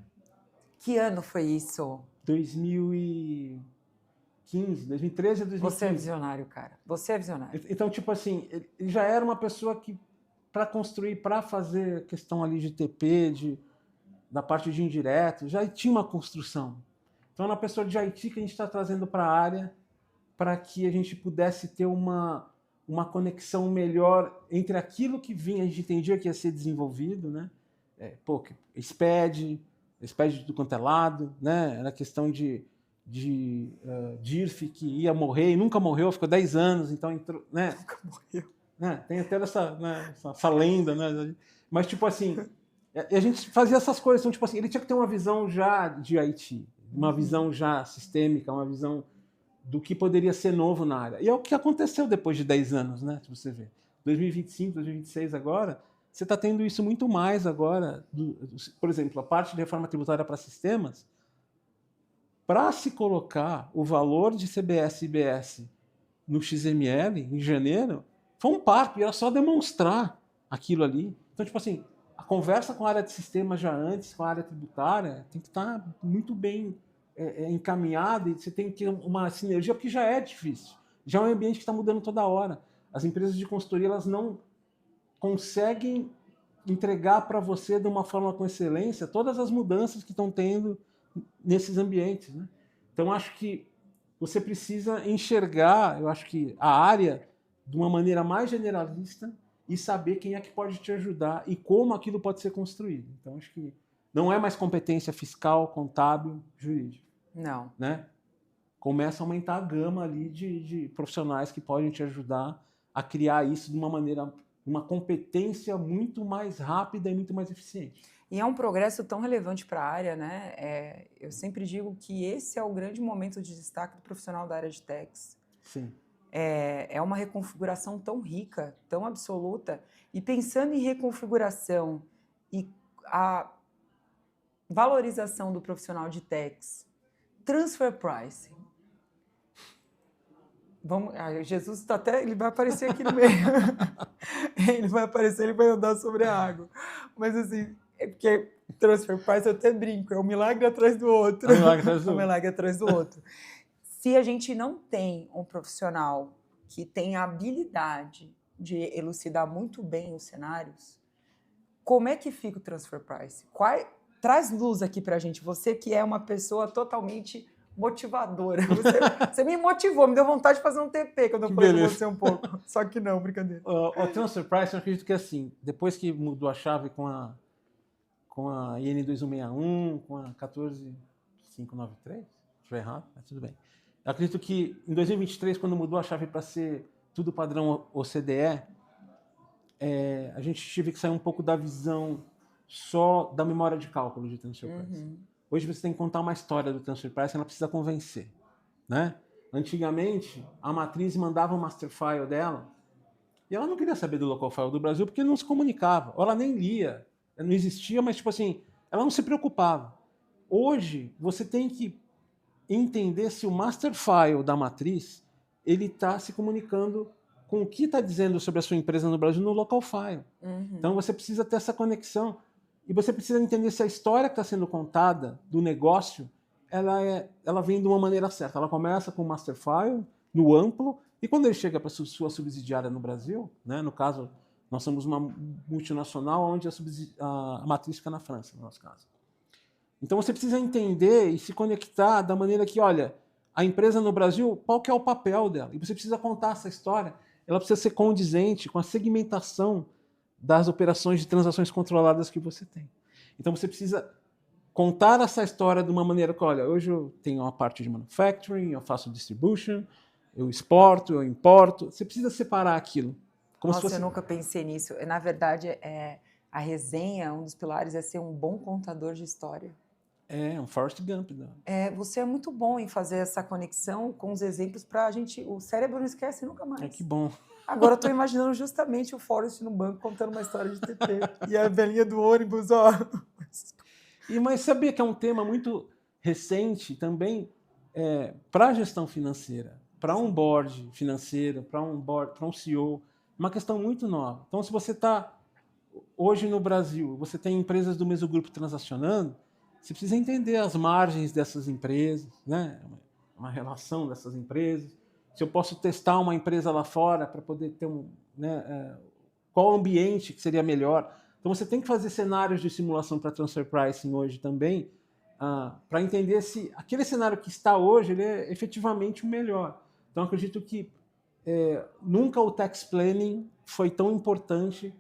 Que ano foi isso? 2013 a 2015. Você é visionário, cara. Você é visionário. Então, tipo assim, ele já era uma pessoa que, para construir, para fazer a questão ali de TP, da parte de indireto, já tinha uma construção. Então, é uma pessoa de IT que a gente está trazendo para a área para que a gente pudesse ter uma conexão melhor entre aquilo que vinha, a gente entendia que ia ser desenvolvido, né? SPED do quanto é lado, né? Era questão de DIRF que ia morrer e nunca morreu, ficou 10 anos, então entrou, né? Nunca morreu. Né? Tem até essa lenda, né? Mas, tipo assim, a gente fazia essas coisas, então, tipo assim, ele tinha que ter uma visão já de IT, uma visão já sistêmica, uma visão do que poderia ser novo na área. E é o que aconteceu depois de 10 anos, né? Se você ver. 2025, 2026 agora, você está tendo isso muito mais agora. Por exemplo, a parte de reforma tributária para sistemas, para se colocar o valor de CBS e IBS no XML, em janeiro, foi um parto, e era só demonstrar aquilo ali. Então, tipo assim, a conversa com a área de sistemas já antes, com a área tributária, tem que estar muito bem encaminhada, e você tem que ter uma sinergia, porque já é difícil. Já é um ambiente que está mudando toda hora. As empresas de consultoria, elas não conseguem entregar para você de uma forma com excelência todas as mudanças que estão tendo nesses ambientes, né? Então, acho que você precisa enxergar, eu acho que a área de uma maneira mais generalista e saber quem é que pode te ajudar e como aquilo pode ser construído. Então, acho que não é mais competência fiscal, contábil, jurídica. Não. Né? Começa a aumentar a gama ali de profissionais que podem te ajudar a criar isso de uma maneira, uma competência muito mais rápida e muito mais eficiente. E é um progresso tão relevante para a área, né? Eu sempre digo que esse é o grande momento de destaque do profissional da área de techs. Sim. É uma reconfiguração tão rica, tão absoluta. E pensando em reconfiguração e a valorização do profissional de techs, transfer pricing. Jesus está até, ele vai aparecer aqui no meio. Ele vai aparecer, ele vai andar sobre a água. Mas assim, é porque transfer pricing eu até brinco, é um milagre atrás do outro. É um milagre atrás do outro. É um milagre atrás do outro. Se a gente não tem um profissional que tem a habilidade de elucidar muito bem os cenários, como é que fica o transfer pricing? Traz luz aqui pra gente, você que é uma pessoa totalmente motivadora. Você me motivou, me deu vontade de fazer um TP quando eu falei com você um pouco. Só que não, brincadeira. O transfer pricing, eu acredito que assim, depois que mudou a chave com a IN 2161, com a 14593, se estiver errado, mas tudo bem. Eu acredito que em 2023, quando mudou a chave para ser tudo padrão OCDE, a gente tive que sair um pouco da visão só da memória de cálculo de transfer pricing. Hoje você tem que contar uma história do transfer pricing, ela precisa convencer, né? Antigamente, a matriz mandava o master file dela e ela não queria saber do local file do Brasil porque ele não se comunicava, ou ela nem lia, não existia, mas tipo assim, ela não se preocupava. Hoje, você tem que entender se o master file da matriz ele está se comunicando com o que está dizendo sobre a sua empresa no Brasil no local file. Então você precisa ter essa conexão e você precisa entender se a história que está sendo contada do negócio ela vem de uma maneira certa. Ela começa com o master file no amplo e quando ele chega para a sua subsidiária no Brasil, né, no caso nós somos uma multinacional onde a matriz fica na França, no nosso caso. Então você precisa entender e se conectar da maneira que, olha, a empresa no Brasil, qual que é o papel dela? E você precisa contar essa história. Ela precisa ser condizente com a segmentação das operações de transações controladas que você tem. Então você precisa contar essa história de uma maneira que, olha, hoje eu tenho uma parte de manufacturing, eu faço distribution, eu exporto, eu importo. Você precisa separar aquilo. Como Nossa, se fosse... eu nunca pensei nisso. Na verdade, a resenha, um dos pilares é ser um bom contador de história. Um Forrest Gump. Né? Você é muito bom em fazer essa conexão com os exemplos para a gente... O cérebro não esquece nunca mais. Que bom. Agora eu estou imaginando justamente o Forrest no banco contando uma história de TP. E a velhinha do ônibus, ó. Mas sabia que é um tema muito recente também para a gestão financeira, para um board financeiro, para um CEO, uma questão muito nova. Então, se você está hoje no Brasil, você tem empresas do mesmo grupo transacionando, você precisa entender as margens dessas empresas, né? Uma relação dessas empresas. Se eu posso testar uma empresa lá fora para poder ter qual ambiente que seria melhor. Então você tem que fazer cenários de simulação para transfer pricing hoje também, para entender se aquele cenário que está hoje ele é efetivamente o melhor. Então eu acredito que nunca o tax planning foi tão importante,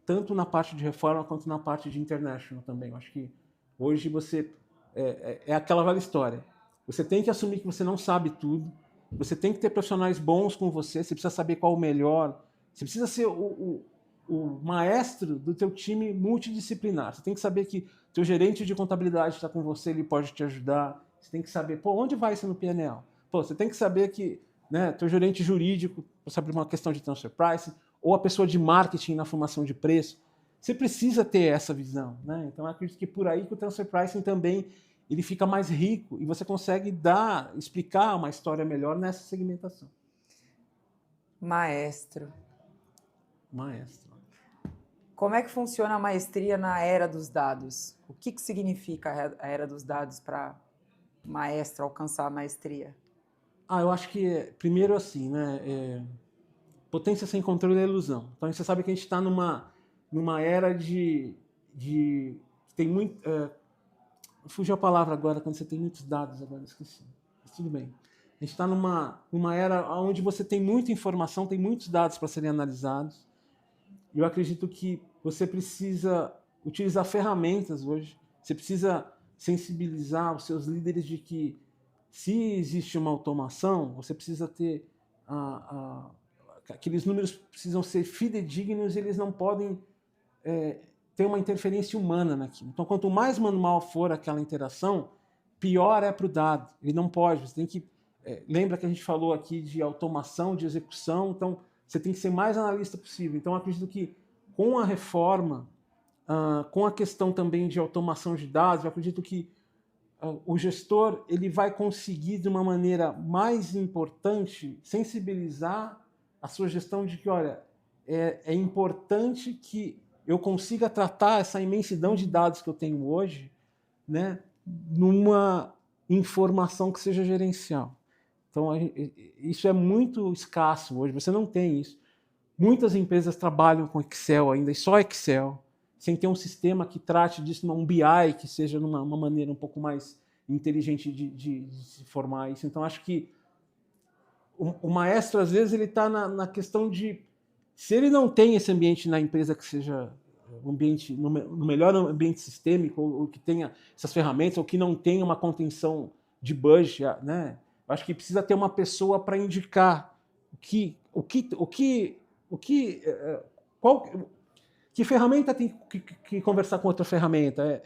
tanto na parte de reforma quanto na parte de international também. Eu acho que hoje você é aquela velha história. Você tem que assumir que você não sabe tudo, você tem que ter profissionais bons com você, você precisa saber qual o melhor, você precisa ser o maestro do teu time multidisciplinar. Você tem que saber que teu gerente de contabilidade está com você, ele pode te ajudar. Você tem que saber, onde vai isso no PNL? Você tem que saber que teu gerente jurídico, para saber uma questão de transfer pricing, ou a pessoa de marketing na formação de preço. Você precisa ter essa visão. Né? Então, eu acredito que por aí que o transfer pricing também ele fica mais rico e você consegue explicar uma história melhor nessa segmentação. Maestro. Como é que funciona a maestria na era dos dados? O que significa a era dos dados para maestro alcançar a maestria? Eu acho que, primeiro assim, né, potência sem controle é ilusão. Então, você sabe que a gente está numa era de tem muito... fugiu a palavra agora, quando você tem muitos dados, agora esqueci. Mas tudo bem. A gente está numa era onde você tem muita informação, tem muitos dados para serem analisados. E eu acredito que você precisa utilizar ferramentas hoje. Você precisa sensibilizar os seus líderes de que se existe uma automação, você precisa ter... aqueles números precisam ser fidedignos e eles não podem ter uma interferência humana naquilo. Então, quanto mais manual for aquela interação, pior é para o dado. Ele não pode. Você tem que... lembra que a gente falou aqui de automação, de execução, então você tem que ser mais analista possível. Então, eu acredito que com a reforma, com a questão também de automação de dados, eu acredito que o gestor ele vai conseguir, de uma maneira mais importante, sensibilizar a sua gestão de que, olha, é importante que eu consiga tratar essa imensidão de dados que eu tenho hoje, né, numa informação que seja gerencial. Então, isso é muito escasso hoje, você não tem isso. Muitas empresas trabalham com Excel ainda, e só Excel, sem ter um sistema que trate disso, um BI, que seja uma maneira um pouco mais inteligente de se formar isso. Então, acho que o maestro, às vezes, ele está na questão de, se ele não tem esse ambiente na empresa que seja um ambiente, no melhor ambiente sistêmico, ou que tenha essas ferramentas, ou que não tenha uma contenção de budget, né? Eu acho que precisa ter uma pessoa para indicar que ferramenta tem que conversar com outra ferramenta?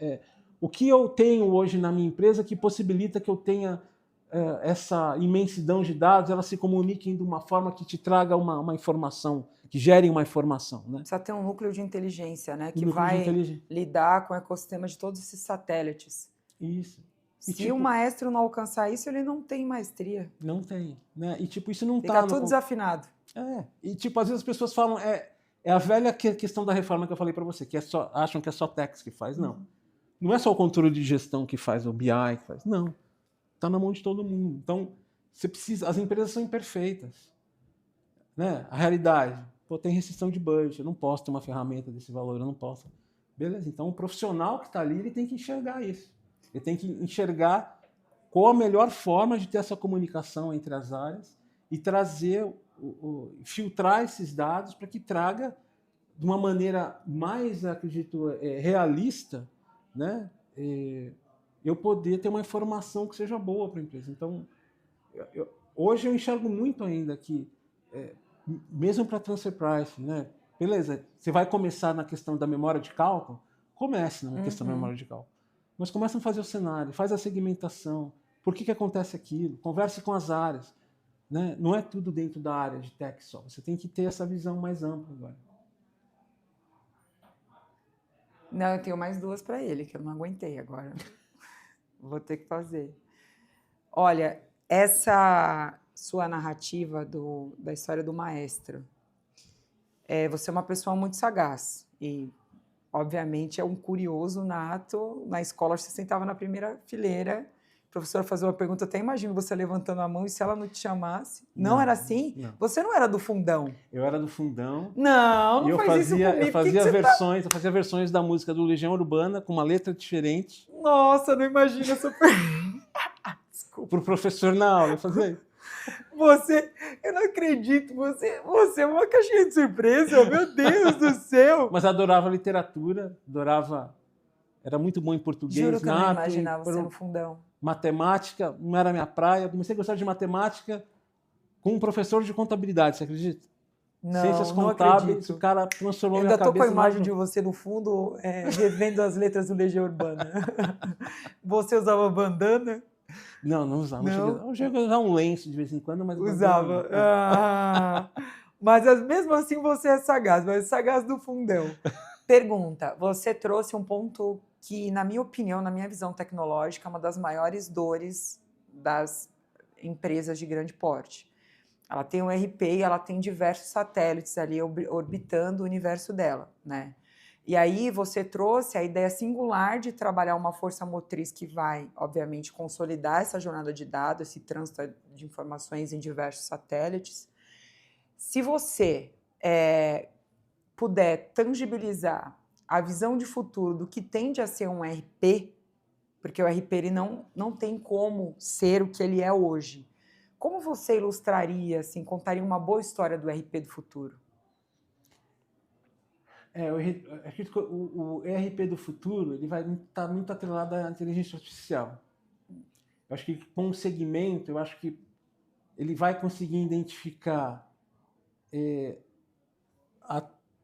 O que eu tenho hoje na minha empresa que possibilita que eu tenha essa imensidão de dados, elas se comuniquem de uma forma que te traga uma informação, que gere uma informação, né? Precisa ter um núcleo de inteligência, né? Que vai lidar com o ecossistema de todos esses satélites. Isso. Se o maestro não alcançar isso, ele não tem maestria. Não tem, né? E isso não Fica tudo desafinado. E às vezes as pessoas falam, é a velha questão da reforma que eu falei para você, que acham que é só Tex que faz. Não. Não é só o controle de gestão que faz, o BI que faz. Não. Está na mão de todo mundo. Então, as empresas são imperfeitas. Né? A realidade, tem restrição de budget, eu não posso ter uma ferramenta desse valor, eu não posso. Beleza, então o profissional que está ali, ele tem que enxergar isso. Ele tem que enxergar qual a melhor forma de ter essa comunicação entre as áreas e trazer, filtrar esses dados para que traga de uma maneira mais, acredito, realista, né? Eu poder ter uma informação que seja boa para a empresa. Então, hoje eu enxergo muito ainda que, mesmo para transfer pricing, né? Beleza, você vai começar na questão da memória de cálculo, comece na questão da memória de cálculo. Mas começa a fazer o cenário, faz a segmentação, por que acontece aquilo, converse com as áreas. Né? Não é tudo dentro da área de tech só, você tem que ter essa visão mais ampla agora. Não, eu tenho mais duas para ele, que eu não aguentei agora. Vou ter que fazer. Olha, essa sua narrativa da história do maestro, você é uma pessoa muito sagaz e, obviamente, é um curioso nato. Na escola, você sentava na primeira fileira, o professor fazia uma pergunta, até imagino você levantando a mão, e se ela não te chamasse? Não era assim? Não. Você não era do fundão? Eu era do fundão. Não faz isso comigo. Eu fazia versões da música do Legião Urbana com uma letra diferente. Nossa, não imagino essa pergunta. Desculpa. Pro professor na aula, eu fazia isso. Eu não acredito, você é uma caixinha de surpresa, meu Deus do céu! Mas adorava literatura, era muito bom em português. Juro que eu não imaginava você no fundão. Matemática, não era minha praia. Comecei a gostar de matemática com um professor de contabilidade, você acredita? Não, Ciências não contábeis, acredito. O cara transformou eu minha cabeça. Ainda tô com a imagem de você no fundo, revendo as letras do Legião Urbana. Você usava bandana? Não usava. Eu cheguei a usar um lenço de vez em quando, mas... Usava. Mas mesmo assim você é sagaz, mas sagaz do fundão. Pergunta, você trouxe um ponto que, na minha opinião, na minha visão tecnológica, é uma das maiores dores das empresas de grande porte. Ela tem um RP e ela tem diversos satélites ali orbitando o universo dela, né? E aí você trouxe a ideia singular de trabalhar uma força motriz que vai, obviamente, consolidar essa jornada de dados, esse trânsito de informações em diversos satélites. Se você puder tangibilizar a visão de futuro do que tende a ser um RP, porque o RP ele não tem como ser o que ele é hoje, como você ilustraria, assim, contaria uma boa história do RP do futuro? O RP do futuro ele vai estar muito atrelado à inteligência artificial. Eu acho que com o segmento, eu acho que ele vai conseguir identificar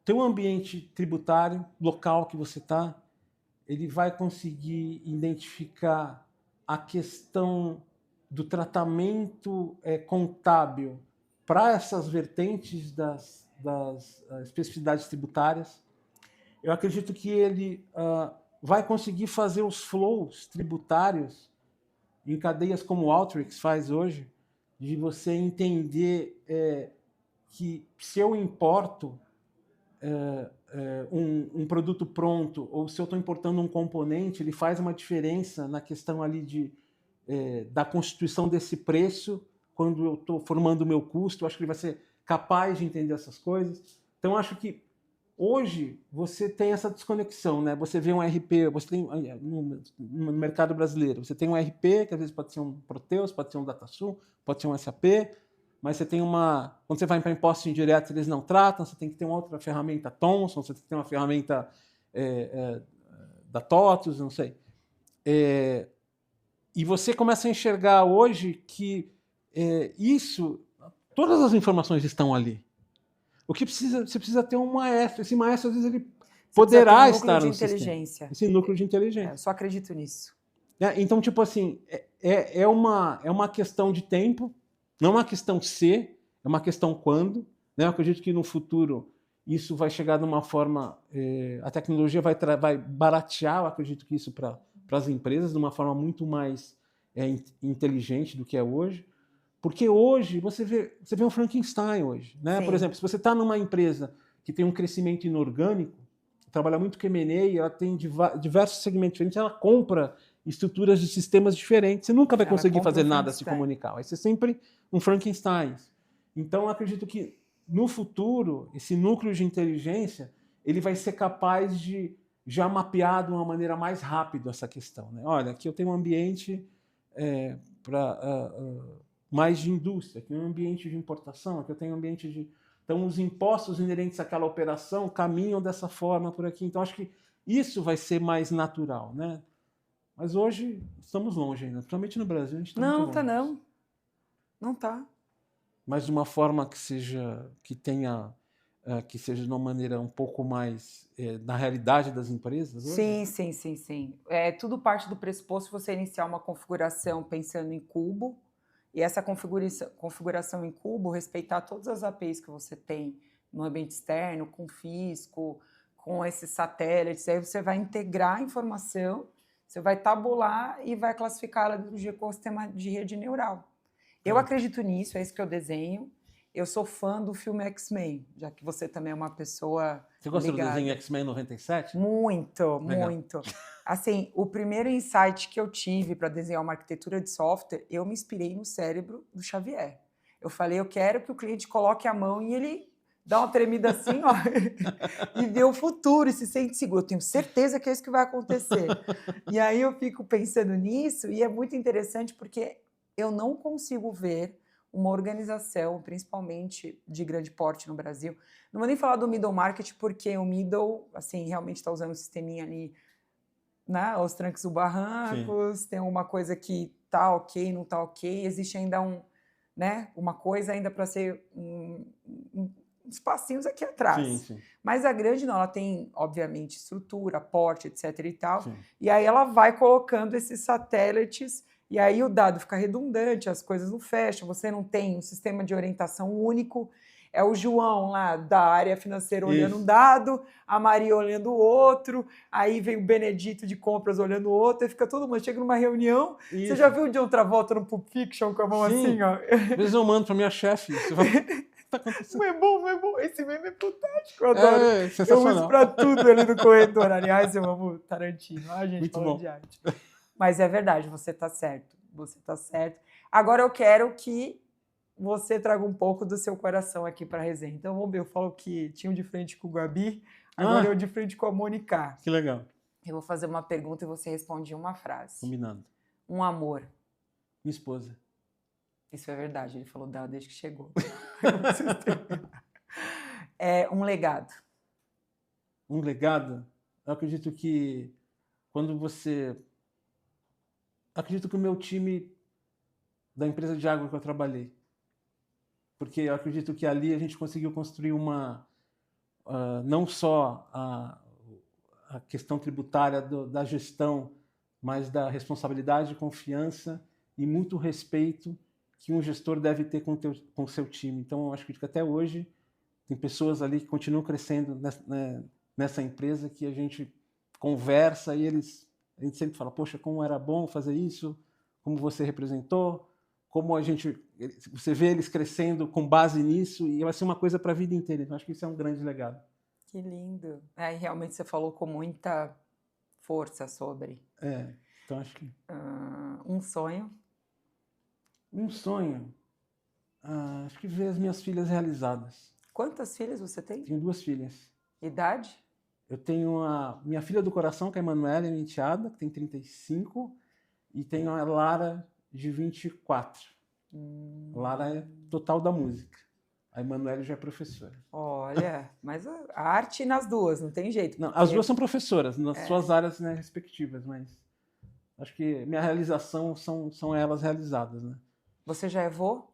teu ambiente tributário, local que você está, ele vai conseguir identificar a questão do tratamento contábil para essas vertentes das especificidades tributárias. Eu acredito que ele vai conseguir fazer os flows tributários em cadeias como o Alteryx faz hoje, de você entender que se eu importo um produto pronto ou se eu estou importando um componente, ele faz uma diferença na questão ali da constituição desse preço quando eu estou formando o meu custo. Eu acho que ele vai ser capaz de entender essas coisas. Então, acho que hoje você tem essa desconexão, né? Você vê um RP, você tem no mercado brasileiro, você tem um RP, que às vezes pode ser um Proteus, pode ser um DataSul, pode ser um SAP, mas você tem quando você vai para impostos indiretos, eles não tratam, você tem que ter uma outra ferramenta Thomson, você tem que ter uma ferramenta da TOTUS, não sei. E você começa a enxergar hoje que Todas as informações estão ali. O que você precisa ter um maestro. Esse maestro, às vezes, ele poderá estar no sistema. Esse núcleo de inteligência. Eu só acredito nisso. Então, tipo assim, é uma questão de tempo, não é uma questão se, é uma questão quando. Né? Eu acredito que no futuro isso vai chegar de uma forma... a tecnologia vai baratear, eu acredito que isso para as empresas, de uma forma muito mais inteligente do que é hoje. Porque hoje você vê um Frankenstein hoje. Né? Por exemplo, se você está numa empresa que tem um crescimento inorgânico, trabalha muito com M&A, ela tem diversos segmentos diferentes, ela compra estruturas de sistemas diferentes, você nunca vai conseguir fazer nada se comunicar, vai ser sempre um Frankenstein. Então, eu acredito que no futuro, esse núcleo de inteligência, ele vai ser capaz de já mapear de uma maneira mais rápida essa questão. Né? Olha, aqui eu tenho um ambiente mais de indústria, aqui eu tenho um ambiente de importação, aqui eu tenho um ambiente de... Então, os impostos inerentes àquela operação caminham dessa forma por aqui. Então, acho que isso vai ser mais natural, né? Mas hoje estamos longe ainda, principalmente no Brasil. A gente tá muito longe. Tá não. Não tá. Mas de uma forma que seja de uma maneira um pouco mais na realidade das empresas. Hoje? Sim. Tudo parte do pressuposto você iniciar uma configuração pensando em cubo. E essa configuração em cubo, respeitar todas as APIs que você tem no ambiente externo, com fisco, com esses satélites, aí você vai integrar a informação, você vai tabular e vai classificá-la dentro de ecossistema de rede neural. Eu acredito nisso, é isso que eu desenho. Eu sou fã do filme X-Men, já que você também é uma pessoa Você gostou ligada. do desenho X-Men 97? Muito, Legal. muito. Assim, o primeiro insight que eu tive para desenhar uma arquitetura de software, eu me inspirei no cérebro do Xavier. Eu falei, eu quero que o cliente coloque a mão e ele dá uma tremida assim, ó, e vê o futuro e se sente seguro. Eu tenho certeza que é isso que vai acontecer. E aí eu fico pensando nisso e é muito interessante porque eu não consigo ver uma organização, principalmente de grande porte no Brasil. Não vou nem falar do middle market, porque o middle, assim, realmente está usando o sisteminha ali, né, aos trancos e barrancos, tem uma coisa que tá ok, não tá ok, existe ainda uma coisa ainda para ser uns passinhos aqui atrás. Sim. Mas a grande não, ela tem, obviamente, estrutura, porte, etc e tal, Sim. e aí ela vai colocando esses satélites. E aí o dado fica redundante, as coisas não fecham, você não tem um sistema de orientação único. É o João lá da área financeira olhando um dado, a Maria olhando o outro, aí vem o Benedito de compras olhando o outro, e fica todo mundo, chega numa reunião. Isso. Você já viu o John Travolta no Pulp Fiction com a mão assim, ó? Às vezes eu mando pra minha chefe. Você vai... tá acontecendo? Não é bom. Esse meme é fantástico, eu adoro. Sensacional. Eu uso pra tudo ali no corredor. Aliás, eu amo Tarantino. A gente muito falando bom. de arte. Mas é verdade, você está certo. Você está certo. Agora eu quero que você traga um pouco do seu coração aqui para a resenha. Então vamos ver, eu falo que tinha um de frente com o Gabi, agora eu de frente com a Mônica. Que legal. Eu vou fazer uma pergunta e você responde uma frase. Combinado. Um amor. Minha esposa. Isso é verdade, ele falou dela desde que chegou. Um legado. Um legado? Eu acredito que quando você... Acredito que o meu time da empresa de água que eu trabalhei, porque eu acredito que ali a gente conseguiu construir não só a questão tributária da gestão, mas da responsabilidade, confiança e muito respeito que um gestor deve ter com o seu time. Então, eu acho que até hoje tem pessoas ali que continuam crescendo nessa empresa que a gente conversa e a gente sempre fala, poxa, como era bom fazer isso, como você representou, como você vê eles crescendo com base nisso, e vai ser uma coisa para a vida inteira. Então, acho que isso é um grande legado. Que lindo. E realmente você falou com muita força sobre. Então acho que... um sonho? Um sonho? Acho que ver as minhas filhas realizadas. Quantas filhas você tem? Tenho 2 filhas. Idade? Eu tenho a minha filha do coração, que é a Emanuela, minha enteada, que tem 35, e tenho a Lara, de 24. A Lara é total da música. A Emanuela já é professora. Olha, mas a arte nas duas, não tem jeito. Não, as duas são professoras, nas suas áreas, né, respectivas, mas acho que minha realização são elas realizadas. Né? Você já é vô?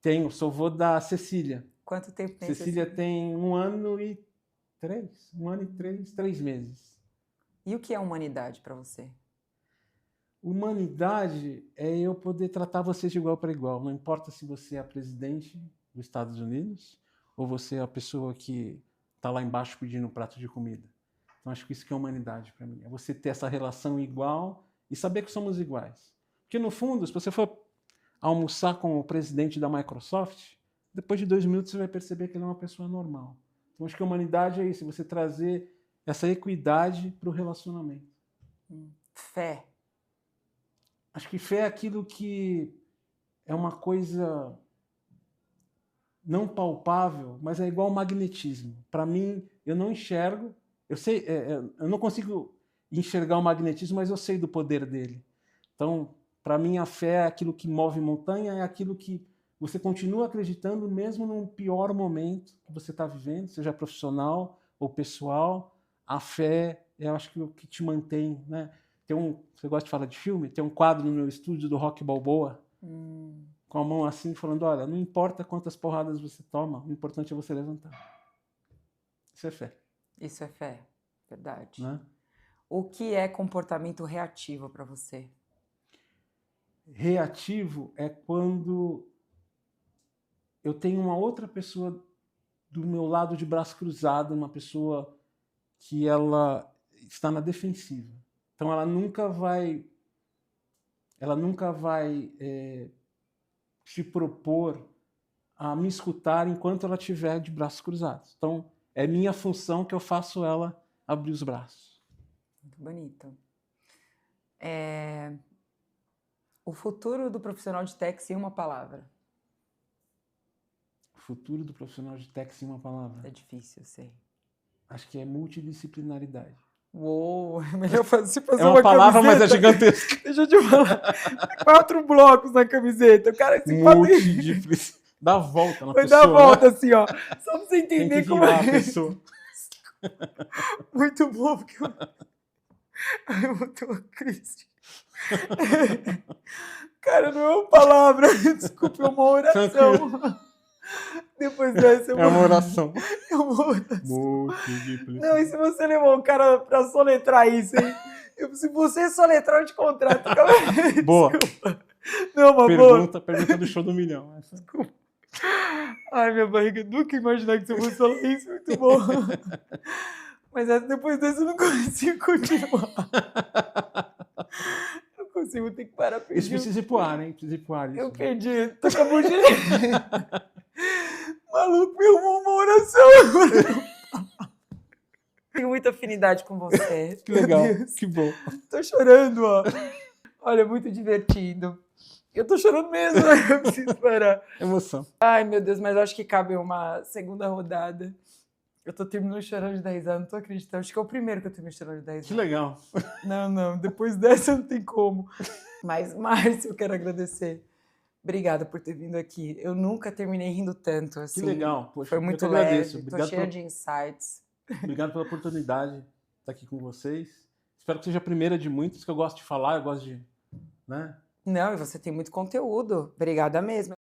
Tenho, sou avô da Cecília. Quanto tempo tem Cecília tem 1 ano e 3 meses. E o que é humanidade para você? Humanidade é eu poder tratar você de igual para igual. Não importa se você é a presidente dos Estados Unidos ou você é a pessoa que está lá embaixo pedindo um prato de comida. Então acho que isso que é humanidade para mim. É você ter essa relação igual e saber que somos iguais. Porque no fundo, se você for almoçar com o presidente da Microsoft, depois de 2 minutos você vai perceber que ele é uma pessoa normal. Então acho que a humanidade é isso, você trazer essa equidade para o relacionamento. Fé. Acho que fé é aquilo que é uma coisa não palpável, mas é igual ao magnetismo. Para mim, eu não enxergo, eu sei, eu não consigo enxergar o magnetismo, mas eu sei do poder dele. Então, para mim, a fé é aquilo que move montanha, é aquilo que você continua acreditando mesmo num pior momento que você está vivendo, seja profissional ou pessoal. A fé, eu acho que é o que te mantém, né? Você gosta de falar de filme? Tem um quadro no meu estúdio do Rocky Balboa, com a mão assim, falando, olha, não importa quantas porradas você toma, o importante é você levantar. Isso é fé. Isso é fé, verdade. Né? O que é comportamento reativo para você? Reativo é quando eu tenho uma outra pessoa do meu lado de braço cruzado, uma pessoa que ela está na defensiva. Então ela nunca vai se propor a me escutar enquanto ela estiver de braços cruzados. Então é minha função que eu faço ela abrir os braços. Muito bonito. O futuro do profissional de tech em uma palavra. O futuro do profissional de tech em uma palavra. É difícil, eu sei. Acho que é multidisciplinaridade. Uou, é melhor se fazer É uma palavra, camiseta. mas é gigantesca. Deixa eu te falar. 4 blocos na camiseta. O cara se Multidisciplinaridade. Dá a volta na vai pessoa. dar a volta né? assim, ó. Só pra você Tem entender que como virar é. a pessoa. Muito bom, porque eu botou a Cristi. Cara, não é uma palavra. Desculpa, é uma oração. Depois dessa, É uma oração. É uma oração. Multidisciplinaridade. Não, e se você levou o cara pra soletrar isso, hein? Se você soletrar, eu te contrato. Boa. Desculpa. Não, uma boa. Pergunta do show do milhão. Essa. Desculpa. Ai, minha barriga, nunca imaginar que você fosse falar isso. Muito bom. Mas depois dessa eu não consigo continuar. Não consigo, ter que parar. Perdi. Isso precisa ir pro ar, hein? Precisa ir pro ar. Isso. Eu perdi. Tô com a bugia. Maluco, me arrumou uma oração. Tenho muita afinidade com você. Que legal, Meu Deus. que bom. Tô chorando, ó. Olha, muito divertido. Eu tô chorando mesmo, né? Eu preciso parar. Emoção. Ai, meu Deus, mas eu acho que cabe uma segunda rodada. Eu tô terminando chorando de 10 anos, não tô acreditando. Acho que é o primeiro que eu termino chorando de 10 anos. Que legal. Não, depois dessa não tem como. Mas, Márcio, eu quero agradecer. Obrigada por ter vindo aqui. Eu nunca terminei rindo tanto, assim. Que legal. Poxa, foi muito eu que agradeço. leve, tô Obrigado cheia de insights. Obrigado pela oportunidade de estar aqui com vocês. Espero que seja a primeira de muitos que eu gosto de falar, eu gosto de... Né? Não, e você tem muito conteúdo. Obrigada mesmo.